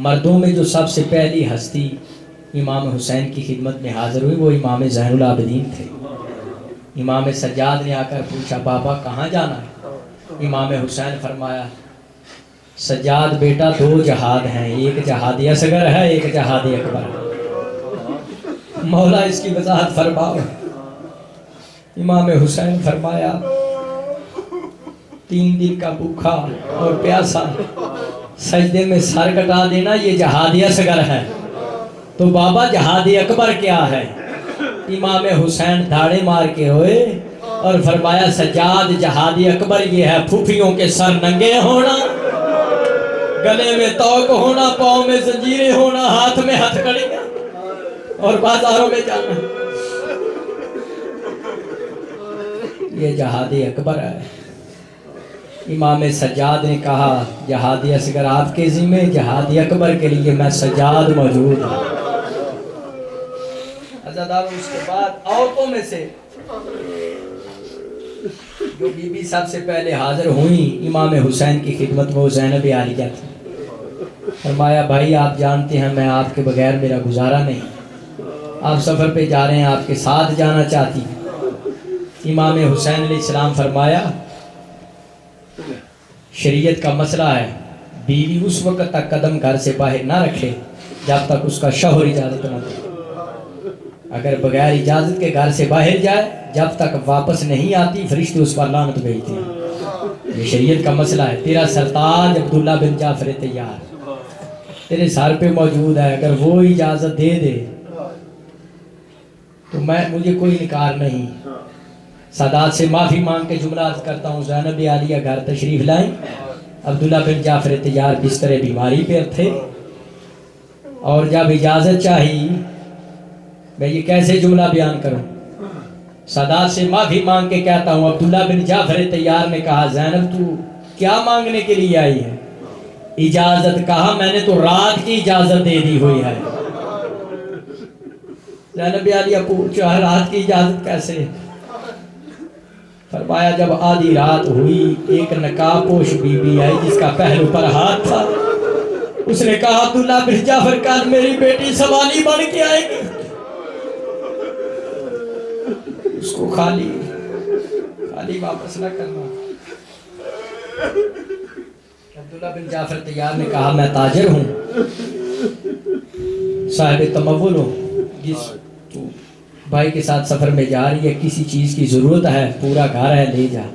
مردوں میں جو سب سے پہلی ہستی امام حسین کی خدمت میں حاضر ہوئی وہ امام زین العابدین تھے۔ امام سجاد نے آ کر پوچھا بابا کہاں جانا ہے؟ امام حسین فرمایا سجاد بیٹا 2 جہاد ہیں، ایک جہاد اصغر ہے، ایک جہاد اکبر ہے، مولا اس کی وضاحت فرماؤ۔ امام حسین فرمایا 3 دن کا بھوکا اور پیاسا سجدے میں سر کٹا دینا یہ جہاد اصغر ہے، تو بابا جہاد اکبر کیا ہے؟ امام حسین دھاڑے مار کے ہوئے اور فرمایا سجاد جہاد اکبر یہ ہے پھوپھیوں کے سر ننگے ہونا، گلے میں توق ہونا، پاؤں میں زنجیریں ہونا، ہاتھ میں ہتھکڑیاں اور بازاروں میں جانا، یہ جہاد اکبر ہے۔ امام سجاد نے کہا جہاد اصغر آپ کے ذمہ، جہاد اکبر کے لیے میں سجاد موجود ہوں۔ عزاداروں اس کے بعد عورتوں میں سے جو بی بی سب سے پہلے حاضر ہوئیں امام حسین کی خدمت میں وہ زینب عالیہ تھی۔ فرمایا بھائی آپ جانتے ہیں میں آپ کے بغیر میرا گزارا نہیں، آپ سفر پہ جا رہے ہیں، آپ کے ساتھ جانا چاہتی ہوں۔ امام حسین علیہ السلام فرمایا شریعت کا مسئلہ ہے بیوی اس وقت تک قدم گھر سے باہر نہ رکھے جب تک اس کا شوہر اجازت نہ دے، اگر بغیر اجازت کے گھر سے باہر جائے جب تک واپس نہیں آتی فرشتے اس پر لعنت بھیجتے ہیں، یہ شریعت کا مسئلہ ہے۔ تیرا سرتاج عبداللہ بن جعفر طیار تیرے سر پہ موجود ہے، اگر وہ اجازت دے دے تو مجھے کوئی انکار نہیں۔ سادات سے معافی مانگ کے جملہ عرض کرتا ہوں زینب عالیہ گھر تشریف لائیں، عبداللہ بن جعفر طیار بستر بیماری پر تھے اور جب اجازت چاہی میں یہ کیسے جملہ بیان کروں؟ سادات سے معافی مانگ کے کہتا ہوں۔ عبداللہ بن جعفر طیار نے کہا زینب تو کیا مانگنے کے لیے آئی ہے؟ اجازت، کہا میں نے تو رات کی اجازت دے دی ہوئی ہے۔ زینب عالیہ پوچھا رات کی اجازت کیسے؟ فرمایا جب آدھی رات ہوئی ایک نقاب پوش بی بی آئی جس کا پہلو پر ہاتھ تھا، اس نے کہا عبداللہ بن جعفر کل میری بیٹی سوالی بن کے آئے گی، اس کو خالی واپس نہ کرنا۔ عبداللہ بن جعفر طیار نے کہا میں تاجر ہوں، صاحب تمول ہوں، جس تو بھائی کے ساتھ سفر میں جا رہی ہے، کسی چیز کی ضرورت ہے، پورا گھر ہے، لے جا،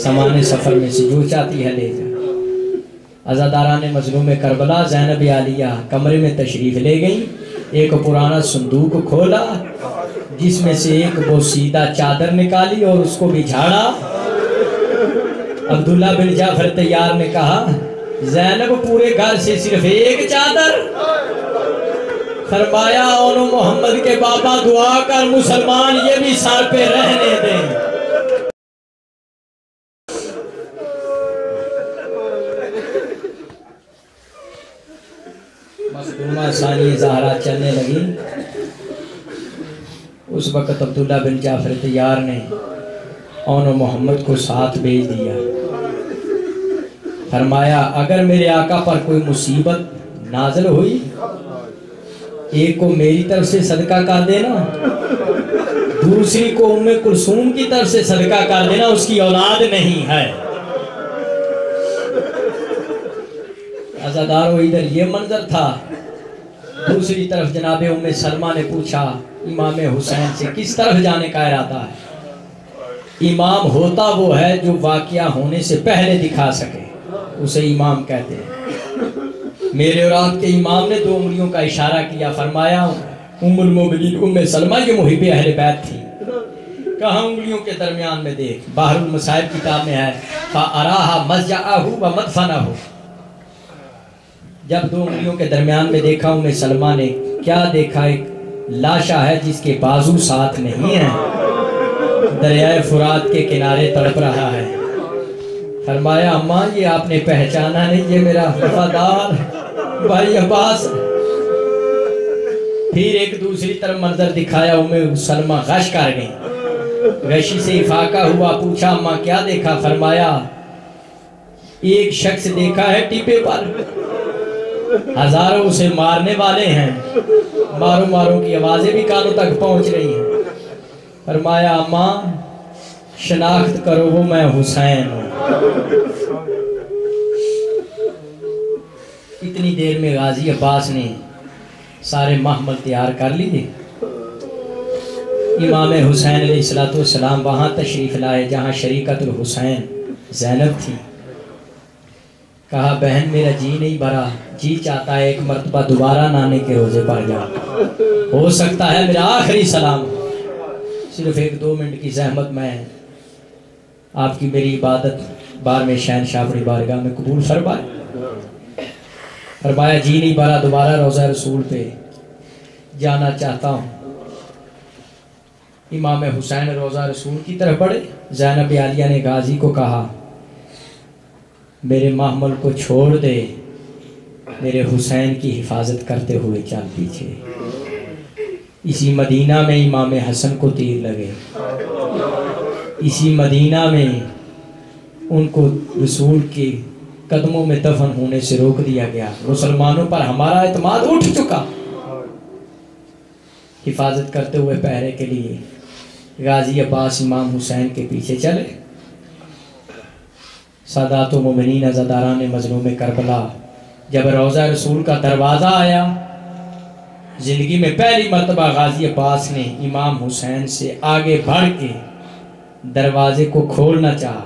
سامان سفر میں سے جو چاہتی ہے لے جا۔ عزاداران مظلوم کربلا زینب عالیہ کمرے میں تشریف لے گئی، ایک پرانا صندوق کھولا جس میں سے ایک بوسیدہ چادر نکالی اور اس کو بھی جھاڑا۔ عبداللہ بن جعفر طیار نے کہا زینب پورے گھر سے صرف ایک چادر؟ فرمایا اونو محمد کے بابا دعا کر مسلمان یہ بھی سر پہ رہنے دیں۔ مخدومہ ثانی زہرا چلنے لگی۔ اس وقت عبداللہ بن جعفر طیار نے اونو محمد کو ساتھ بھیج دیا۔ فرمایا اگر میرے آقا پر کوئی مصیبت نازل ہوئی، ایک کو میری طرف سے صدقہ کر دینا، دوسری کو ام کلثوم کی طرف سے صدقہ کر دینا، اس کی اولاد نہیں ہے۔ عزادارو ادھر یہ منظر تھا۔ دوسری طرف جناب ام سلمہ نے پوچھا امام حسین سے کس طرف جانے کا ارادہ ہے؟ امام ہوتا وہ ہے جو واقعہ ہونے سے پہلے دکھا سکے، اسے امام کہتے ہیں۔ میرے اور آپ کے امام نے 2 انگلیوں کا اشارہ کیا، فرمایا ام المومنین ام سلمہ یہ محب اہل بیت تھی، کہاں انگلیوں کے درمیان میں دیکھ، بحر المصائب کتاب میں ہے فَأَرَاهَا مَزْجَعَهُ وَمَدْفَنَهُ۔ جب 2 انگلیوں کے درمیان میں دیکھا ام سلمہ نے کیا دیکھا؟ ایک لاشا ہے جس کے بازو ساتھ نہیں ہیں، دریائے فرات کے کنارے تڑپ رہا ہے۔ فرمایا اماں یہ آپ نے پہچانا نہیں، یہ میرا وفادار بھائی عباس۔ پھر ایک دوسری طرف منظر دکھایا، ام سلمہ غش کر گئی، غشی سے افاقہ ہوا، پوچھا اماں کیا دیکھا؟ فرمایا ایک شخص دیکھا ہے ٹیپے پر، ہزاروں اسے مارنے والے ہیں، مارو مارو کی آوازیں بھی کانوں تک پہنچ رہی ہیں۔ فرمایا اماں شناخت کرو وہ میں حسین ہوں۔ اتنی دیر میں غازی عباس نے سارے محمل تیار کر لیے۔ امام حسین علیہ السلام وہاں تشریف لائے جہاں شریکت الحسین زینب تھی۔ کہا بہن میرا جی نہیں بھرا، جی چاہتا ہے ایک مرتبہ دوبارہ نانے کے روزے پر جا، ہو سکتا ہے میرا آخری سلام، صرف 1-2 منٹ کی زحمت میں آپ کی میری عبادت بار میں شہنشاہ اپنی بارگاہ میں قبول فرمائے۔ فرمایا جی نہیں بھرا، دوبارہ روضہ رسول پہ جانا چاہتا ہوں۔ امام حسین روضہ رسول کی طرف بڑھے۔ زینب عالیہ نے غازی کو کہا میرے محمل کو چھوڑ دے، میرے حسین کی حفاظت کرتے ہوئے چل پیچھے۔ اسی مدینہ میں امام حسن کو تیر لگے، اسی مدینہ میں ان کو رسول کے قدموں میں دفن ہونے سے روک دیا گیا۔ مسلمانوں پر ہمارا اعتماد اٹھ چکا۔ حفاظت کرتے ہوئے پہرے کے لیے غازی عباس امام حسین کے پیچھے چلے۔ سادات و مومنین عزاداران مظلوم کربلا، جب روضہ رسول کا دروازہ آیا، زندگی میں پہلی مرتبہ غازی عباس نے امام حسین سے آگے بڑھ کے دروازے کو کھولنا چاہا،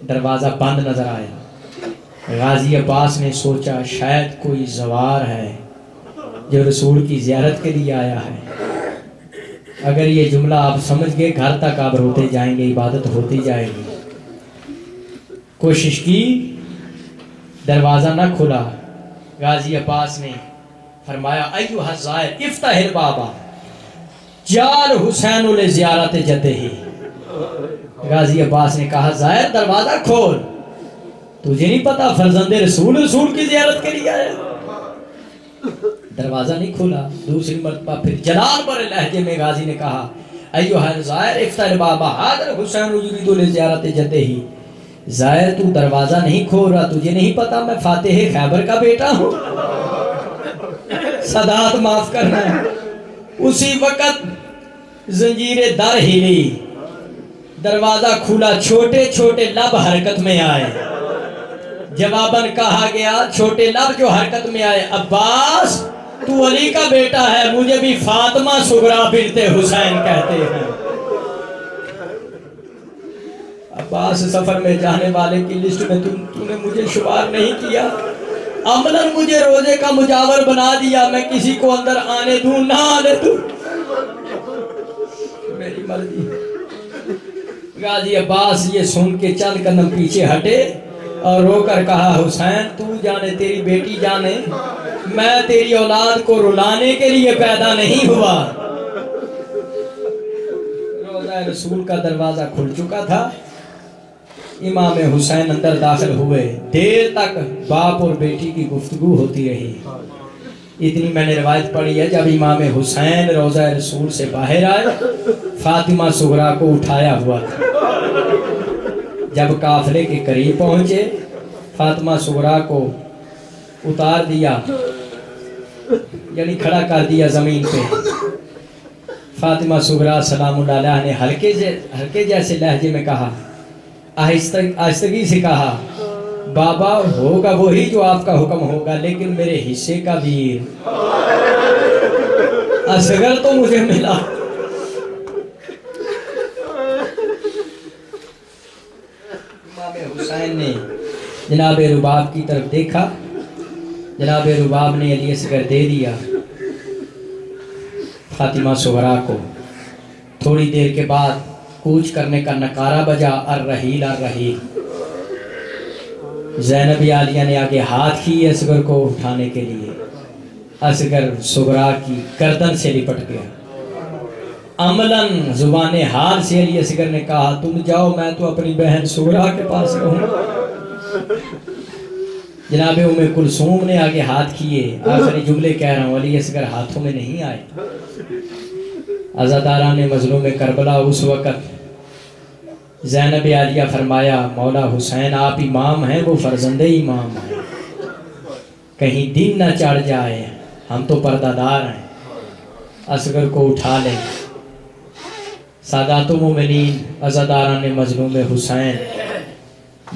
دروازہ بند نظر آیا۔ غازی عباس نے سوچا شاید کوئی زوار ہے جو رسول کی زیارت کے لیے آیا ہے۔ اگر یہ جملہ آپ سمجھ گئے گھر تک آپ روتے جائیں گے، عبادت ہوتی جائے گی۔ کوشش کی، دروازہ نہ کھلا۔ غازی عباس نے فرمایا ایوہ الزائر افتح البابا جال حسین لزیارت جدہ ہی. غازی عباس نے کہا زائر دروازہ کھول, تجھے نہیں پتا فرزند رسول کی زیارت کے لیے آیا. دروازہ نہیں کھولا. دوسری مرتبہ پھر جلال پر لہجے میں غازی نے کہا ایوہ الزائر افتح البابا حاضر حسین یرید لزیارت جدہ ہی. زائر تو دروازہ نہیں کھول رہا, تجھے نہیں پتا میں فاتح خیبر کا بیٹا ہوں. صدات معاف کرنا. اسی وقت زنجیر در ہلی, دروازہ کھولا, چھوٹے چھوٹے لب حرکت میں آئے. جواباً کہا گیا چھوٹے لب جو حرکت میں آئے عباس تو علی کا بیٹا ہے, مجھے بھی فاطمہ صغریٰ بنت حسین کہتے ہیں. عباس سفر میں جانے والے کی لسٹ میں تو نے مجھے شمار نہیں کیا, عملاً مجھے روزے کا مجاور بنا دیا, میں کسی کو اندر آنے دوں نہ آنے دوں میری مرضی. غازی عباس یہ سن کے چند قدم پیچھے ہٹے اور رو کر کہا حسین تو جانے تیری بیٹی جانے, میں تیری اولاد کو رلانے کے لیے پیدا نہیں ہوا. روضہ رسول کا دروازہ کھل چکا تھا. امام حسین اندر داخل ہوئے. دیر تک باپ اور بیٹی کی گفتگو ہوتی رہی. اتنی میں نے روایت پڑھی ہے جب امام حسین روضہ رسول سے باہر آئے فاطمہ صغریٰ کو اٹھایا ہوا تھا. جب قافلے کے قریب پہنچے فاطمہ صغریٰ کو اتار دیا, یعنی کھڑا کر دیا زمین پہ. فاطمہ صغریٰ سلام اللہ علیہ نے ہلکے جیسے لہجے میں کہا, آہستگی سے کہا بابا ہوگا وہی جو آپ کا حکم ہوگا, لیکن میرے حصے کا ویر اصغر تو مجھے ملا. امام حسین نے جناب رباب کی طرف دیکھا. جناب رباب نے علی اصغر دے دیا فاطمہ صغریٰ کو. تھوڑی دیر کے بعد کوچ کرنے کا نکارہ بجا, الرحیل الرحیل. زینب عالیہ نے آگے ہاتھ کی اصغر کو اٹھانے کے لیے. اصغر صغریٰ کی گردن سے لپٹ گیا. عملاً زبان حال سے علی اصغر نے کہا تم جاؤ, میں تو اپنی بہن صغریٰ کے پاس رہوں. جناب ام کلثوم نے آگے ہاتھ کیے. آخری جملے کہہ رہا ہوں, علی اصغر ہاتھوں میں نہیں آئے. عزاداران مظلوم کربلا اس وقت زینب عالیہ فرمایا مولا حسین آپ امام ہیں, وہ فرزند امام ہیں, کہیں دن نہ چڑھ جائے, ہم تو پردہ دار ہیں. اصغر کو اٹھا لیں. سادات مومنین عزاداران مظلوم حسین,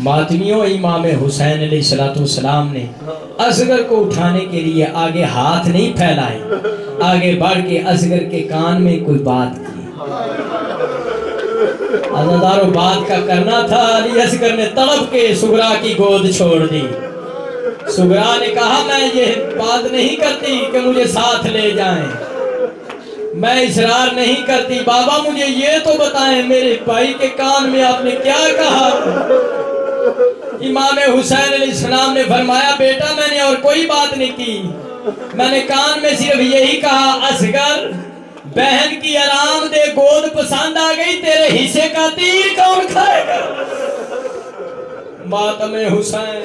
ماتمیوں امام حسین علیہ السلام نے اصغر کو اٹھانے کے لیے آگے ہاتھ نہیں پھیلائے, آگے بڑھ کے اصغر کے کان میں کوئی بات کی. عزاداروں بات کا کرنا تھا. علی اصغر نے تڑپ کے صغریٰ کی گود چھوڑ دی. صغریٰ نے کہا میں یہ بات نہیں کرتی کہ مجھے ساتھ لے جائیں, میں اصرار نہیں کرتی. بابا مجھے یہ تو بتائیں میرے بھائی کے کان میں آپ نے کیا کہا؟ امام حسین علیہ السلام نے فرمایا بیٹا میں نے اور کوئی بات نہیں کی, میں نے کان میں صرف یہی کہا اصغر بہن کی آرام دہ گود پسند آ گئی, تیرے حصے کا تیر کون کھائے گا؟ ماتم حسین